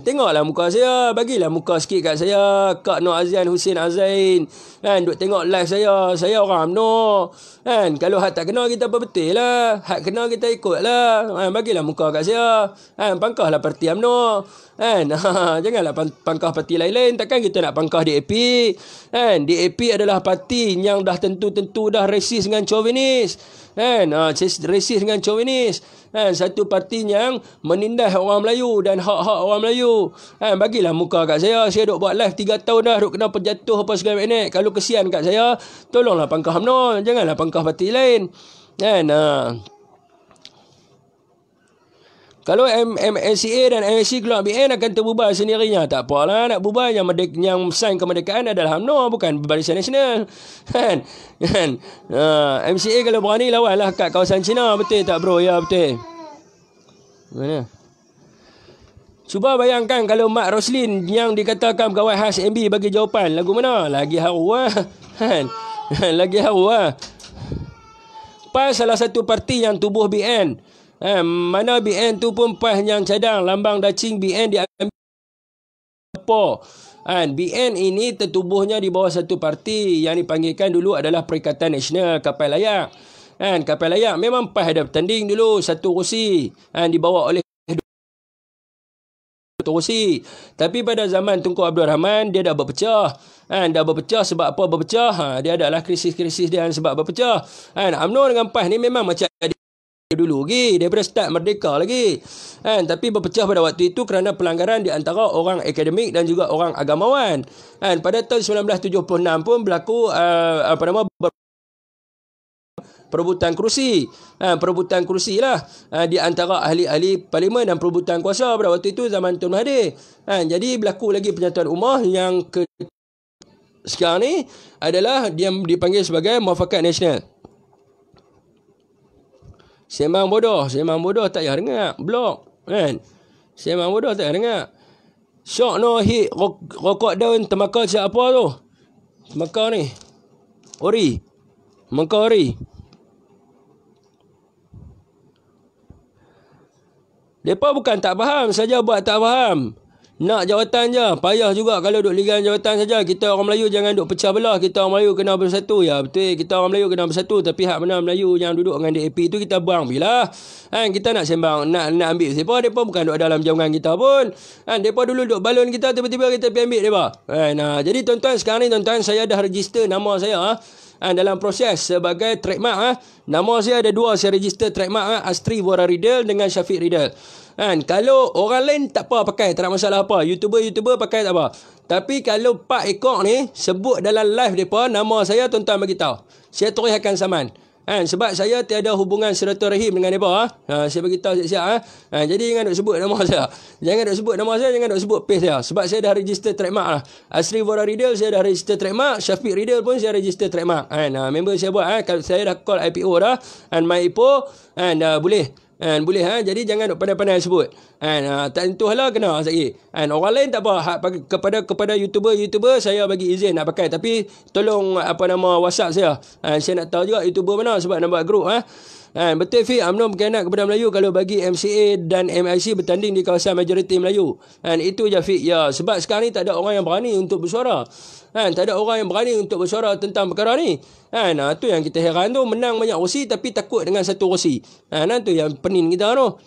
Tengoklah muka saya, bagilah muka sikit kat saya. Kak Nur Azian, Hussein Azain. Duk tengok live saya orang UMNO. Kalau hak tak kena kita betul lah. Hak kena kita ikutlah. Bagilah muka kat saya. Pangkahlah parti UMNO. Janganlah pangkah parti lain-lain. Takkan kita nak pangkah DAP. DAP adalah parti yang dah tentu-tentu dah resis dengan chauvinis. Resis dengan chauvinis. Satu parti yang menindas orang Melayu dan hak-hak orang Melayu. Bagilah muka kat saya. Saya duk buat live 3 tahun dah, duk kena penjatuh apa segala macam. Kalau kesian kat saya, tolonglah pangkah UMNO, janganlah pangkah parti lain. Kalau MCA dan MSC keluar BN akan terbubar sendirinya. Tak apalah, nak bubar yang sign kemerdekaan adalah UMNO, bukan Barisan Nasional. MCA kalau berani lawanlah kat kawasan Cina. Betul tak bro? Ya betul. Mana? Cuba bayangkan kalau Mak Roslin yang dikatakan pegawai khas MB bagi jawapan. Lagu mana? Lagi haru lah. Lagi haru lah. PAS salah satu parti yang tubuh BN. Mana BN tu pun PAS yang cadang lambang dacing BN diambil apa. BN ini tertubuhnya di bawah satu parti yang dipanggilkan dulu adalah Perikatan Nasional Kapal Layak. Kapal Layak memang PAS ada bertanding dulu satu kursi dibawa oleh kursi. Tapi pada zaman Tunku Abdul Rahman dia dah berpecah. Dah berpecah sebab apa berpecah? Dia adalah krisis-krisis dia sebab berpecah. UMNO dengan PAS ni memang macam dulu lagi daripada start merdeka lagi. Tapi berpecah pada waktu itu kerana pelanggaran di antara orang akademik dan juga orang agamawan. Pada tahun 1976 pun berlaku perebutan kerusi. Perebutan kerusi lah di antara ahli-ahli parlimen dan perebutan kuasa pada waktu itu zaman Tun Mahathir. Jadi berlaku lagi penyatuan ummah yang sekarang ni adalah dia dipanggil sebagai Muafakat Nasional. Sembang bodoh tak payah dengar. Blok kan. Sembang bodoh tak payah dengar. Syok no hit rokok daun temakau siap apa tu? Temakau ni. Ori. Temakau ori. Mereka bukan tak faham, saja buat tak faham. Nak jawatan je. Payah juga kalau duk ligan jawatan saja. Kita orang Melayu jangan duk pecah belah. Kita orang Melayu kena bersatu. Ya betul, kita orang Melayu kena bersatu. Tapi hak mana Melayu yang duduk dengan DAP tu kita buang bila. Kita nak sembang, nak ambil siapa. Mereka bukan duduk dalam jangkaan kita pun. Mereka dulu duduk balon kita, tiba-tiba kita pergi ambil mereka. Jadi tuan-tuan, sekarang ni tuan-tuan, saya dah register nama saya dalam proses sebagai trademark. Nama saya ada dua, saya register trademark Astri Wara Riddle dengan Syafiq Riddle. Kalau orang lain tak apa pakai, tak ada masalah apa. YouTuber pakai tak apa. Tapi kalau Pak Ekor ni sebut dalam live mereka nama saya, tuan-tuan bagi tahu. Saya terus akan saman. Sebab saya tiada hubungan silaturahim dengan mereka. Saya bagi tahu siap-siap. Jadi jangan duk sebut nama saya. Jangan duk sebut nama saya, jangan duk sebut page saya. Sebab saya dah register trademark lah. Asri Wara Riddle saya dah register trademark. Syafiq Riddle pun saya register trademark. Member saya buat. Kalau saya dah call IPO dah. MyIPO. Boleh. Boleh. Jadi jangan duk pandai-pandai sebut. Tak tentu lah kena lagi. Orang lain tak apa. Kepada YouTuber saya bagi izin nak pakai. Tapi tolong WhatsApp saya. Saya nak tahu juga YouTuber mana sebab nak buat grup. Betul Fi, UMNO berkhianat kepada Melayu kalau bagi MCA dan MIC bertanding di kawasan majoriti Melayu. Itu je Fi. Ya, sebab sekarang ni tak ada orang yang berani untuk bersuara. Tak ada orang yang berani untuk bersuara tentang perkara ni. Tu yang kita heran tu, menang banyak kursi tapi takut dengan satu kursi. Tu yang pening kita tu.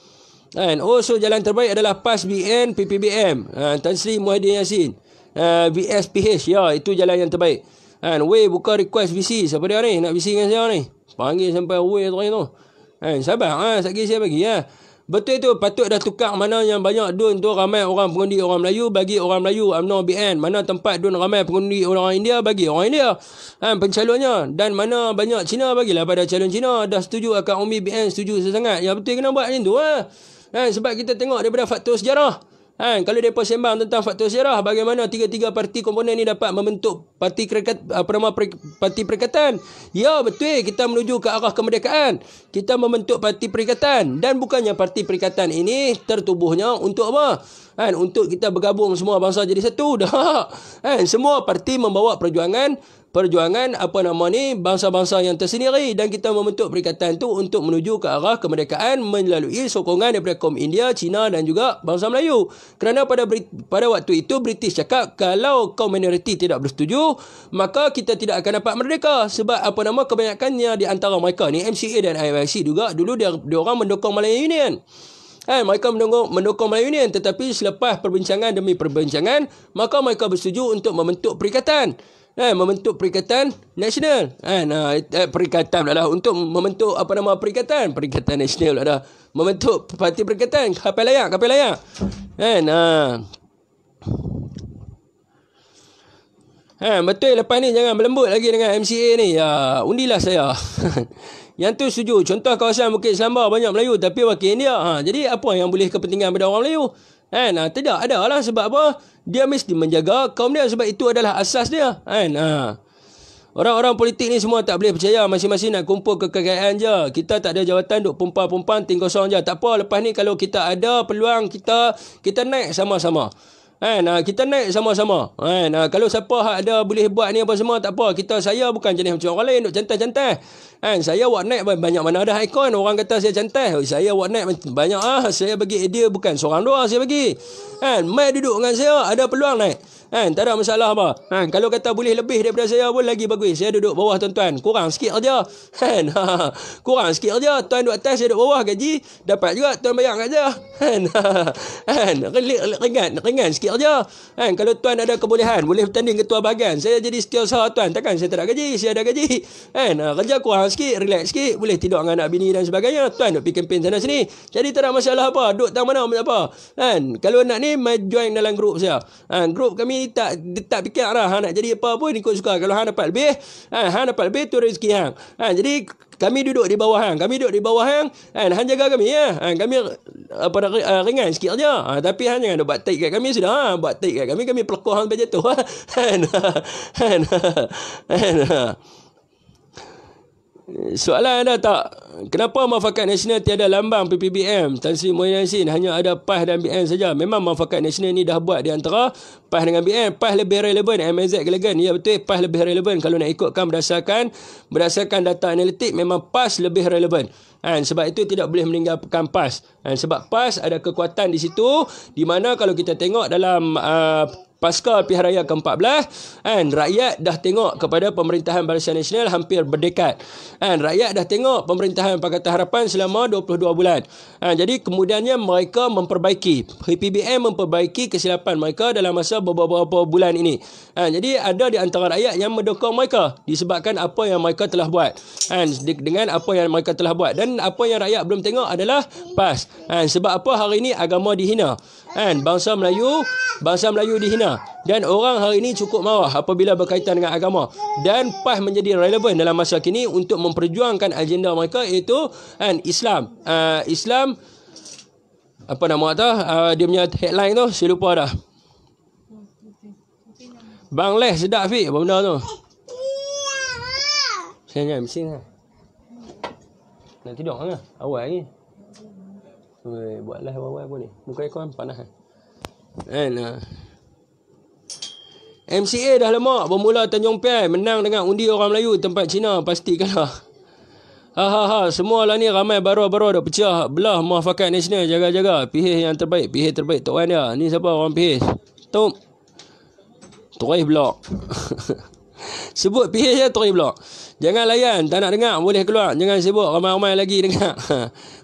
So jalan terbaik adalah PAS, BN, PPBM. Tan Sri Muhyiddin Yassin. VSPH. Ya, itu jalan yang terbaik. Wei buka request VC. Siapa dia ni? Nak VC dengan saya ni? Panggil sampai Wei tu. Sabar. Sekali saya bagi. Betul tu, patut dah tukar mana yang banyak dun tu ramai orang pengundi orang Melayu, bagi orang Melayu UMNO BN. Mana tempat dun ramai pengundi orang India, bagi orang India pencalonnya. Dan mana banyak Cina, bagilah pada calon Cina. Dah setuju akan UMI BN, setuju sesangat. Ya betul kena buat macam tu. Sebab kita tengok daripada faktor sejarah. Kalau mereka sembang tentang faktor sejarah, bagaimana tiga-tiga parti komponen ni dapat membentuk parti perikatan. Ya betul, kita menuju ke arah kemerdekaan. Kita membentuk parti perikatan. Dan bukannya parti perikatan ini tertubuhnya untuk apa? Untuk kita bergabung semua bangsa jadi satu. Dah. Semua parti membawa perjuangan bangsa-bangsa yang tersendiri, dan kita membentuk perikatan tu untuk menuju ke arah kemerdekaan melalui sokongan daripada kaum India, Cina dan juga bangsa Melayu. Kerana pada waktu itu British cakap kalau kaum minoriti tidak bersetuju, maka kita tidak akan dapat merdeka. Sebab kebanyakannya di antara mereka ni MCA dan IYC juga dulu dia orang mendukung Malaya Union. Mereka mendukung Malaya Union, tetapi selepas perbincangan demi perbincangan, maka mereka bersetuju untuk membentuk perikatan. Membentuk perikatan nasional. Perikatan adalah untuk membentuk perikatan nasional adalah membentuk parti perikatan kapal layak. Betul, lepas ni jangan berlembut lagi dengan MCA ni. Undilah saya. Yang tu setuju. Contoh kawasan Bukit Selamba banyak Melayu tapi wakil India. Jadi apa yang boleh kepentingan pada orang Melayu? Tidak ada lah. Sebab apa? Dia mesti menjaga kaum dia, sebab itu adalah asas dia. Orang-orang politik ni semua tak boleh percaya. Masing-masing nak kumpul kekayaan je. Kita tak ada jawatan duk pumpang-pumpang ting kosong je. Tak apa, lepas ni kalau kita ada peluang, kita naik sama-sama. Kita naik sama-sama. Kalau siapa hak ada boleh buat ni apa semua tak apa. Saya bukan jenis macam orang lain duk cantai-cantai. Saya buat naik banyak mana ada ikon orang kata saya cantai. Saya buat naik banyak saya bagi idea bukan seorang dua saya bagi. Mai duduk dengan saya ada peluang naik. Tak ada masalah apa. Kalau kata boleh lebih daripada saya pun lagi bagus. Saya duduk bawah tuan-tuan. Kurang sikit aja. Kurang sikit aja. Tuan duduk atas, saya duduk bawah gaji. Dapat juga tuan bayar kat saya. Ringan sikit aja. Kalau tuan ada kebolehan, boleh bertanding ketua bahagian. Saya jadi setiausaha tuan. Takkan saya tak ada gaji. Saya ada gaji. Kerja kurang sikit, relax sikit. Boleh tidur dengan anak bini dan sebagainya. Tuan duduk pergi kempen sana sini. Jadi tak ada masalah apa. Duduk tak mana apa. Kalau nak ni, join dalam grup saya. Grup kami tak fikir lah nak jadi apa pun ikut suka. Kalau hang dapat lebih tu rezeki hang. Jadi kami duduk di bawah hang. Hang jaga kami ya. Kami ringan sikit aja. Tapi hang jangan buat taik kat kami sudah. Buat taik kat kami pelekoh hang sampai jatuh. Soalan ada tak? Kenapa Muafakat Nasional tiada lambang PPBM? Tan Sri Muhyiddin Yassin, hanya ada PAS dan BN saja. Memang Muafakat Nasional ni dah buat di antara PAS dengan BN. PAS lebih relevan, MNZ Gelegan. Ya betul, PAS lebih relevan. Kalau nak ikutkan berdasarkan data analitik, memang PAS lebih relevan. Sebab itu tidak boleh meninggalkan PAS. Sebab PAS ada kekuatan di situ, di mana kalau kita tengok dalam pasca pilihan raya ke-14, rakyat dah tengok kepada pemerintahan Barisan Nasional hampir berdekad. Rakyat dah tengok pemerintahan Pakatan Harapan selama 22 bulan. Jadi kemudiannya mereka memperbaiki. PPBM memperbaiki kesilapan mereka dalam masa beberapa bulan ini. Jadi ada di antara rakyat yang mendukung mereka disebabkan apa yang mereka telah buat. Dengan apa yang mereka telah buat. Dan apa yang rakyat belum tengok adalah PAS. Sebab apa hari ini agama dihina. Bangsa Melayu dihina. Dan orang hari ini cukup marah apabila berkaitan dengan agama. Dan PAS menjadi relevan dalam masa kini untuk memperjuangkan agenda mereka, iaitu Islam. Islam, apa nama tu? Dia punya headline tu, saya lupa dah. Bang Les sedap Fik, apa benda tu? Saya jangan bising lah. Nak tidur kan? Awal lagi. Buat live awal pun ni. Muka aircon panas kan? MCA dah lemak. Bermula Tanjung Piai menang dengan undi orang Melayu tempat Cina. Pasti kalah. Semua lah ni ramai baru-baru dah pecah belah Muafakat Nasional. Jaga-jaga. PH yang terbaik. PH terbaik. Tok Wan dia. Ni siapa orang PH? Terus blok. Sebut PH je terus blok. Jangan layan. Tak nak dengar. Boleh keluar. Jangan sibuk. Ramai-ramai lagi dengar.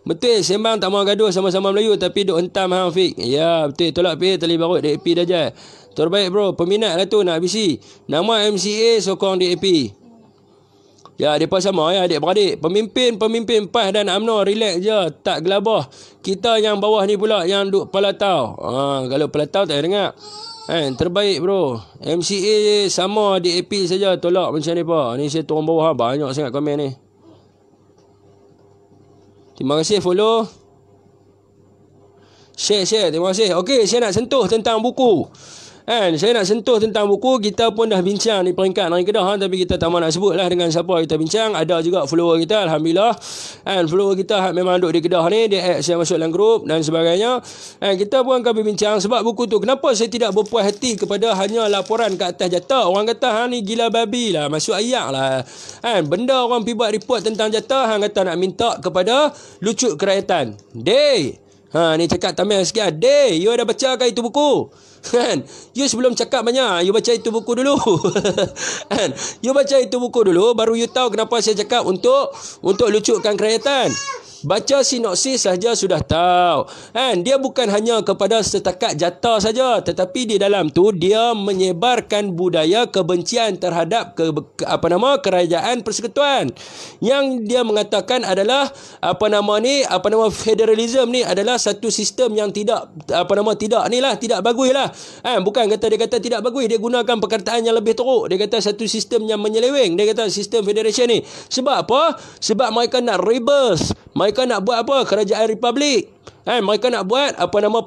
Betul. Sembang tak mau gaduh sama-sama Melayu. Tapi duk hentam hang Fik. Ya betul. Tolak PH tali barut DAP dah je. Terbaik bro. Peminat lah tu nak BC. Nama MCA sokong DAP. Ya, mereka sama ya adik-beradik. Pemimpin PAS dan UMNO relax je. Tak gelabah. Kita yang bawah ni pula yang duk pelatau. Kalau pelatau tak dengar. Terbaik bro. MCA sama DAP saja. Tolak macam ni pa. Ni saya turun bawah. Banyak sangat komen ni. Terima kasih follow. Share. Terima kasih. Okey, saya nak sentuh tentang buku. Saya nak sentuh tentang buku. Kita pun dah bincang di peringkat Nari Kedah, tapi kita tak mahu nak sebut lah dengan siapa kita bincang. Ada juga follower kita, Alhamdulillah. Follower kita memang duduk di Kedah ni. Dia add saya masuk dalam grup dan sebagainya. Kita pun akan berbincang sebab buku tu. Kenapa saya tidak berpuas hati kepada hanya laporan ke atas jatah. Orang kata ni gila babi lah, masuk ayak lah. Benda orang pergi buat report tentang jatah, hang kata nak minta kepada lucut kerakyatan. Ni cakap tamil sikit. You ada baca ke itu buku? You sebelum cakap banyak, you baca itu buku dulu. You baca itu buku dulu, baru you tahu kenapa saya cakap untuk lucutkan kerakyatan. Baca sinopsis saja sudah tahu. Dia bukan hanya kepada setakat jatah saja, tetapi di dalam tu dia menyebarkan budaya kebencian terhadap kerajaan persekutuan. Yang dia mengatakan adalah federalism ni adalah satu sistem yang tidak bagus lah. Bukan dia kata tidak bagus, dia gunakan perkataan yang lebih teruk. Dia kata satu sistem yang menyeleweng. Dia kata sistem federation ni. Sebab apa? Sebab mereka nak reverse. Mereka nak buat apa? Kerajaan Republik. Mereka nak buat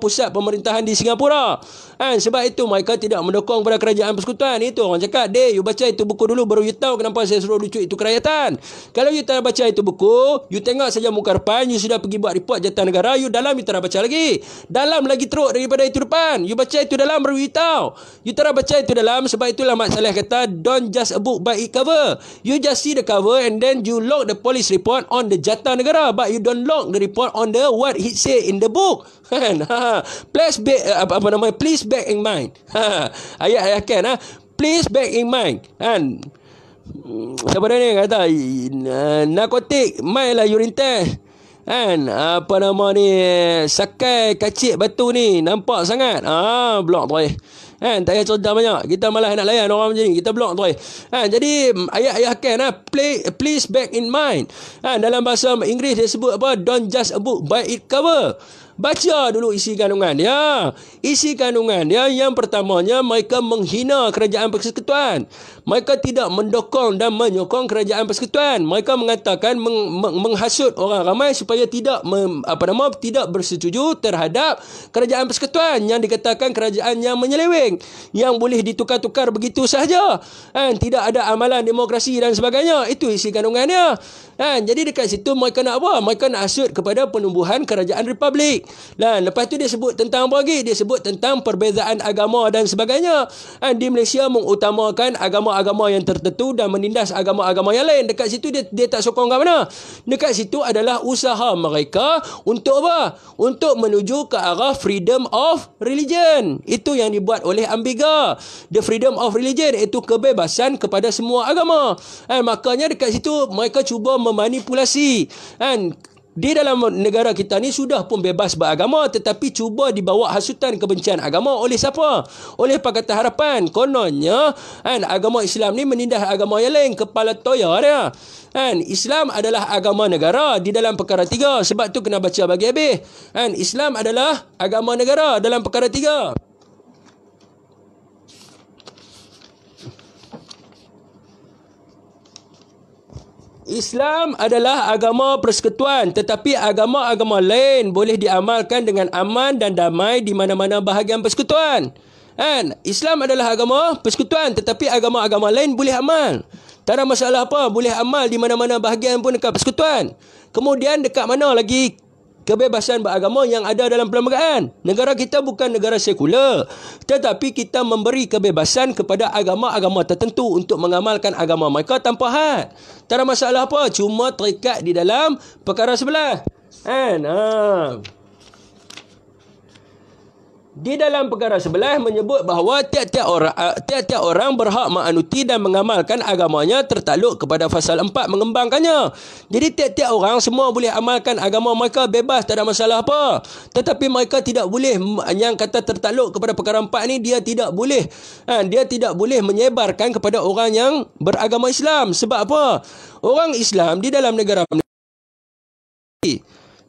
pusat pemerintahan di Singapura. Sebab itu mereka tidak mendukung pada kerajaan persekutuan. Itu orang cakap, you baca itu buku dulu baru you tahu kenapa saya suruh lucu itu kerajaan. Kalau you tak baca itu buku, you tengok saja muka depan, you sudah pergi buat report jatah negara, you dalam you tak baca lagi. Dalam lagi teruk daripada itu depan. You baca itu dalam baru you tahu. You tak baca itu dalam, sebab itulah Mak Saleh kata, don't just a book by its cover. You just see the cover and then you look the police report on the jatah negara, but you don't look the report on the what it say in the book. Please bear in mind. Ayat-ayat kan, please bear in mind. Siapa dia ni kata, narkotik mai lah urine test. Sakai kacik batu ni nampak sangat. Blok tu. Tak payah cerita banyak. Kita malah nak layan orang macam ni. Kita blok tu. Jadi ayat-ayat kan, please bear in mind. Dalam bahasa Inggeris dia sebut apa? Don't judge a book by its cover. Baca dulu isi kandungan dia. Isi kandungan dia yang pertamanya, mereka menghina kerajaan persekutuan. Mereka tidak mendukung dan menyokong kerajaan persekutuan. Mereka mengatakan menghasut orang ramai supaya tidak tidak bersetuju terhadap kerajaan persekutuan yang dikatakan kerajaan yang menyeleweng, yang boleh ditukar-tukar begitu sahaja. Tidak ada amalan demokrasi dan sebagainya. Itu isi kandungan dia. Jadi dekat situ mereka nak apa? Mereka nak hasut kepada penumbuhan kerajaan republik. Dan lepas tu dia sebut tentang apa lagi? Dia sebut tentang perbezaan agama dan sebagainya. Di Malaysia mengutamakan agama-agama yang tertentu dan menindas agama-agama yang lain. Dekat situ dia tak sokong ke mana? Dekat situ adalah usaha mereka untuk apa? Untuk menuju ke arah freedom of religion. Itu yang dibuat oleh Ambiga. The freedom of religion, iaitu kebebasan kepada semua agama. Makanya dekat situ mereka cuba memanipulasi. Di dalam negara kita ni sudah pun bebas beragama, tetapi cuba dibawa hasutan kebencian agama oleh siapa? Oleh Pakatan Harapan. Kononnya agama Islam ni menindas agama yang lain. Kepala toya dia. Islam adalah agama negara di dalam perkara 3. Sebab tu kena baca bagi habis. Islam adalah agama negara dalam perkara 3. Islam adalah agama persekutuan, tetapi agama-agama lain boleh diamalkan dengan aman dan damai di mana-mana bahagian persekutuan. Islam adalah agama persekutuan, tetapi agama-agama lain boleh amal. Tak ada masalah apa, boleh amal di mana-mana bahagian pun dekat persekutuan. Kemudian dekat mana lagi kebebasan beragama yang ada dalam perlembagaan? Negara kita bukan negara sekular, tetapi kita memberi kebebasan kepada agama-agama tertentu untuk mengamalkan agama mereka tanpa had. Tak ada masalah apa, cuma terikat di dalam perkara sebelah. Di dalam perkara sebelah menyebut bahawa tiap-tiap orang berhak menganuti dan mengamalkan agamanya tertakluk kepada fasal 4 mengembangkannya. Jadi tiap-tiap orang semua boleh amalkan agama mereka bebas, tak ada masalah apa. Tetapi mereka tidak boleh, yang kata tertakluk kepada perkara 4 ni, dia tidak boleh menyebarkan kepada orang yang beragama Islam. Sebab apa? Orang Islam di dalam negara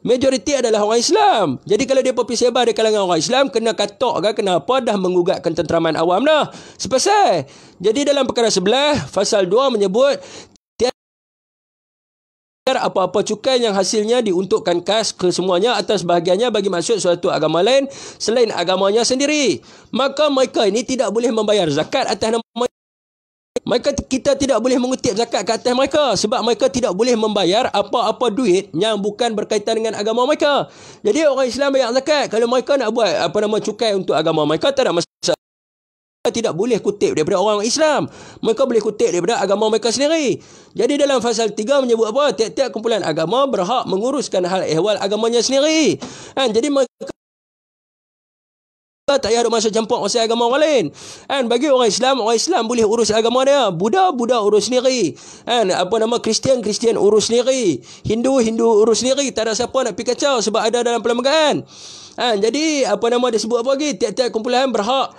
majoriti adalah orang Islam. Jadi kalau dia pergi sebar di kalangan orang Islam, kena katok ke, kena apa, dah menggugatkan tenteraman awam dah. Sepasal. Jadi dalam perkara sebelah, fasal 2 menyebut apa-apa cukai yang hasilnya diuntukkan kas ke semuanya atas bahagiannya bagi maksud suatu agama lain selain agamanya sendiri. Maka mereka ini tidak boleh membayar zakat atas nama kita tidak boleh mengutip zakat ke atas mereka, sebab mereka tidak boleh membayar apa-apa duit yang bukan berkaitan dengan agama mereka. Jadi orang Islam bayar zakat. Kalau mereka nak buat cukai untuk agama mereka, tak ada masalah. Tidak boleh kutip daripada orang Islam. Mereka boleh kutip daripada agama mereka sendiri. Jadi dalam fasal 3 menyebut apa? Tiap-tiap kumpulan agama berhak menguruskan hal ehwal agamanya sendiri. Jadi mereka tak payah masuk campur urusan agama orang lain. Bagi orang Islam boleh urus agama dia. Buddha urus sendiri. Kristian urus sendiri. Hindu urus sendiri. Tak ada siapa nak pergi kacau sebab ada dalam perlembagaan. Jadi dia sebut apa lagi? Tiap-tiap kumpulan berhak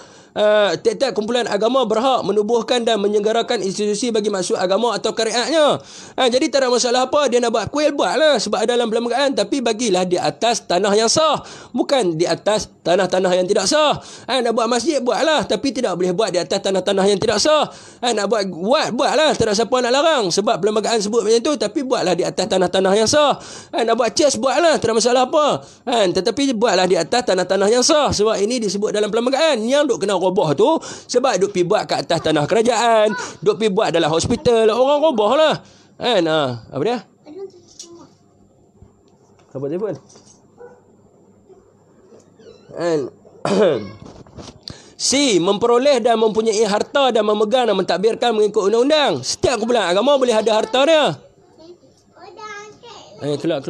tiap-tiap kumpulan agama berhak menubuhkan dan menyelenggarakan institusi bagi maksud agama atau syariatnya. Jadi tak ada masalah apa dia nak buat kuil, buatlah sebab ada dalam perlembagaan, tapi bagilah di atas tanah yang sah, bukan di atas tanah-tanah yang tidak sah. Nak buat masjid, buatlah, tapi tidak boleh buat di atas tanah-tanah yang tidak sah. Nak buatlah, tak ada siapa nak larang sebab perlembagaan sebut macam tu, tapi buatlah di atas tanah-tanah yang sah. Nak buat church, buatlah, tak ada masalah apa. Tetapi buatlah di atas tanah-tanah yang sah, sebab ini disebut dalam perlembagaan. Yang duk kena roboh tu sebab duk pergi buat kat atas tanah kerajaan, duk pergi buat dalam hospital, orang roboh lah. Apa dia? Apa telefon? C. Memperoleh dan mempunyai harta dan memegang dan mentadbirkan mengikut undang-undang. Setiap kumpulan agama boleh ada harta dia. Kelak.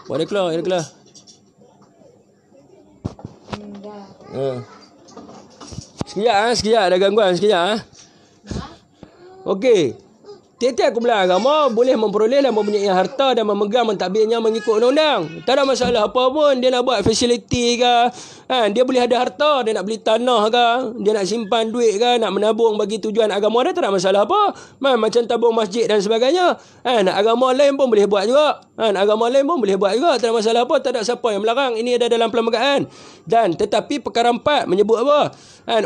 Boleh keluar. Sekejap ada gangguan sekejap. Okey. Tiap-tiap kumpulan agama boleh memperoleh dan mempunyai harta dan memegang mentadbirnya mengikut undang-undang. Tak ada masalah apa pun. Dia nak buat fasiliti ke, dia boleh ada harta, dia nak beli tanah ke, dia nak simpan duit ke, nak menabung bagi tujuan agama dia, tak ada masalah apa. Macam tabung masjid dan sebagainya. Nak agama lain pun boleh buat juga. Tak ada masalah apa, tak ada siapa yang melarang. Ini ada dalam perlembagaan. Dan tetapi perkara 4 menyebut apa?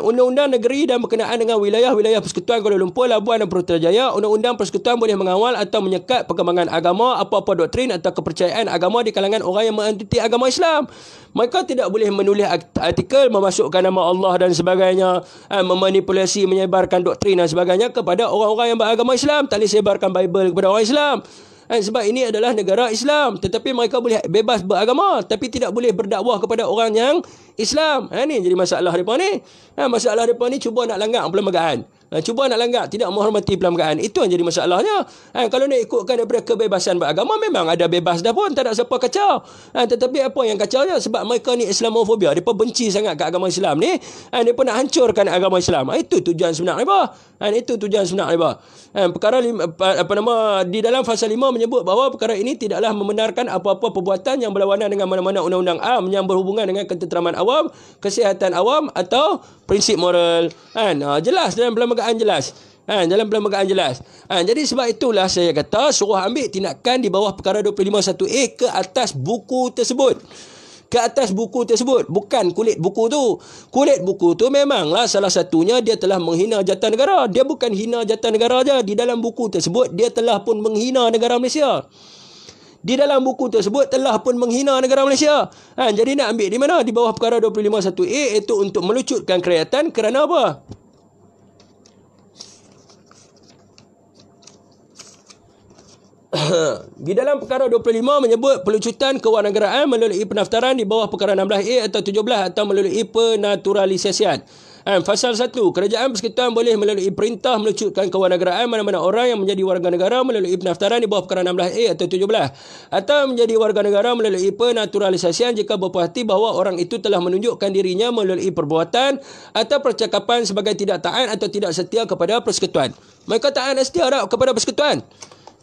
Undang-undang negeri dan berkenaan dengan wilayah-wilayah Persekutuan Kuala Lumpur, Labuan dan Putrajaya. Undang-undang Persekutuan boleh mengawal atau menyekat perkembangan agama, apa-apa doktrin atau kepercayaan agama di kalangan orang yang mengikuti agama Islam. Mereka tidak boleh menulis artikel, memasukkan nama Allah dan sebagainya, memanipulasi, menyebarkan doktrin dan sebagainya kepada orang-orang yang beragama Islam. Tak boleh sebarkan Bible kepada orang Islam. Sebab ini adalah negara Islam. Tetapi mereka boleh bebas beragama, tapi tidak boleh berdakwah kepada orang yang Islam. Ini jadi masalah mereka ni. Masalah mereka ni cuba nak langgar perlembagaan. Cuba nak langgar, tidak menghormati perlembagaan. Itu yang jadi masalahnya. Kalau nak ikutkan daripada kebebasan beragama, memang ada bebas dah pun, tak ada siapa kacau. Tetapi apa yang kacaunya? Sebab mereka ni Islamofobia. Mereka benci sangat ke agama Islam ni. Mereka nak hancurkan agama Islam. Itu tujuan sebenar mereka. Perkara di dalam fasa 5 menyebut bahawa perkara ini tidaklah membenarkan apa-apa perbuatan yang berlawanan dengan mana-mana undang-undang am yang berhubungan dengan ketenteraman awam, kesihatan awam atau prinsip moral. Jelas dalam perlembagaan jelas. Jadi sebab itulah saya kata suruh ambil tindakan di bawah perkara 251A ke atas buku tersebut. Bukan kulit buku tu. Kulit buku tu memanglah salah satunya dia telah menghina jata negara. Dia bukan hina jata negara aja. Di dalam buku tersebut dia telah pun menghina negara Malaysia. Jadi nak ambil di mana? Di bawah perkara 251A, itu untuk melucutkan kerakyatan kerana apa? Di dalam perkara 25 menyebut pelucutan kewarganegaraan melalui pendaftaran di bawah perkara 16A atau 17 atau melalui penaturalisasian. Fasal 1, kerajaan persekutuan boleh melalui perintah melucutkan kewarganegaraan mana-mana orang yang menjadi warga negara melalui pendaftaran di bawah perkara 16A atau 17 atau menjadi warga negara melalui penaturalisasian jika berpuas hati bahawa orang itu telah menunjukkan dirinya melalui perbuatan atau percakapan sebagai tidak taat atau tidak setia kepada persekutuan. Mereka taat dan setia tak kepada persekutuan?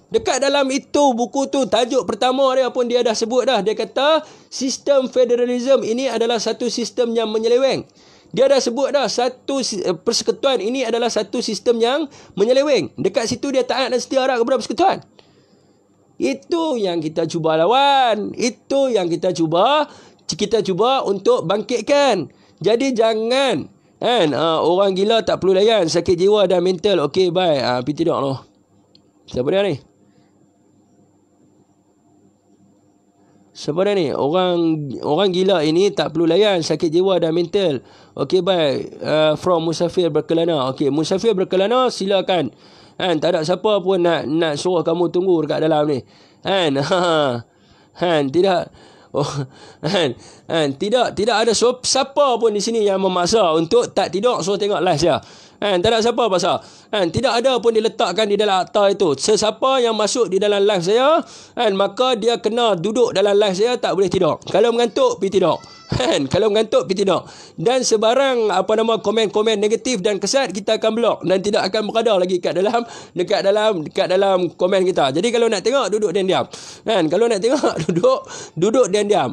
Dekat dalam itu buku tu, tajuk pertama dia pun dia dah sebut dah. Dia kata sistem federalism ini adalah satu sistem yang menyeleweng. Dia dah sebut dah, satu persekutuan ini adalah satu sistem yang menyeleweng. Dekat situ dia taat dan setia tak kepada persekutuan. Itu yang kita cuba lawan. Itu yang kita cuba untuk bangkitkan. Jadi jangan orang gila tak perlu layan, sakit jiwa dan mental. Okey, bye. Pergi tidur noh. Siapa dia ni? Sebenarnya ni orang gila ini tak perlu layan, sakit jiwa dan mental. Okey, baik. From Musafir Berkelana. Okey, Musafir Berkelana, silakan. Tak ada siapa pun nak suruh kamu tunggu dekat dalam ni. Tidak ada siapa pun di sini yang memaksa untuk tak tidur suruh tengok live saya. Tak ada siapa pasal. Tidak ada pun diletakkan di dalam akta itu. Sesiapa yang masuk di dalam live saya, maka dia kena duduk dalam live saya, tak boleh tidur. Kalau mengantuk, pergi tidur. Kan, kalau mengantuk pergi tidur. Dan sebarang komen-komen negatif dan kesat kita akan blok dan tidak akan berada lagi dekat dalam komen kita. Jadi kalau nak tengok duduk dan diam. Kan, kalau nak tengok duduk dan diam.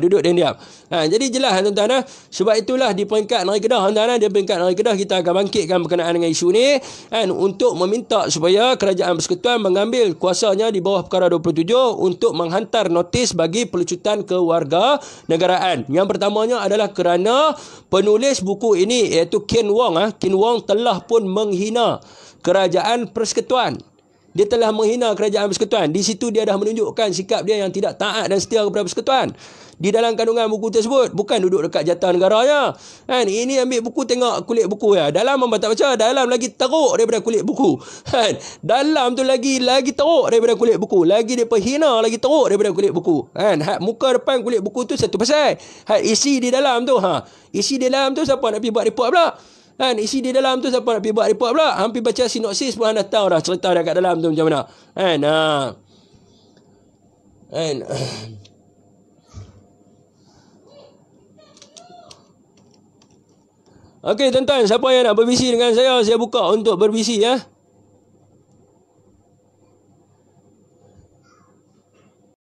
Duduk dan diam. Jadi jelas tuan-tuan. Sebab itulah di peringkat Negeri Kedah tuan-tuan, di peringkat Negeri Kedah kita akan bangkitkan berkenaan dengan isu ni kan, untuk meminta supaya Kerajaan Persekutuan mengambil kuasanya di bawah perkara 27 untuk menghantar notis bagi pelucutan kewarganegaraan. Yang pertamanya adalah kerana penulis buku ini iaitu Ken Wong telah pun menghina Kerajaan Persekutuan. Dia telah menghina Kerajaan Persekutuan. Di situ dia dah menunjukkan sikap dia yang tidak taat dan setia kepada Persekutuan. Di dalam kandungan buku tersebut, bukan duduk dekat jatah negaranya. Kan, ini ambil buku, tengok kulit buku ya. Dalam tak baca, dalam lagi teruk daripada kulit buku. Kan, dalam tu lagi teruk daripada kulit buku. Lagi dia hina lagi teruk daripada kulit buku. Kan, muka depan kulit buku tu satu pasal. Isi di dalam tu, isi di dalam tu siapa nak pergi buat report pula? Kan, isi di dalam tu siapa nak pergi buat report pula? Hampir baca sinopsis pun anda tahu dah cerita dekat dalam tu macam mana. Kan, kan. Okey tuan-tuan, siapa yang nak berbisi dengan saya buka untuk berbisi ya.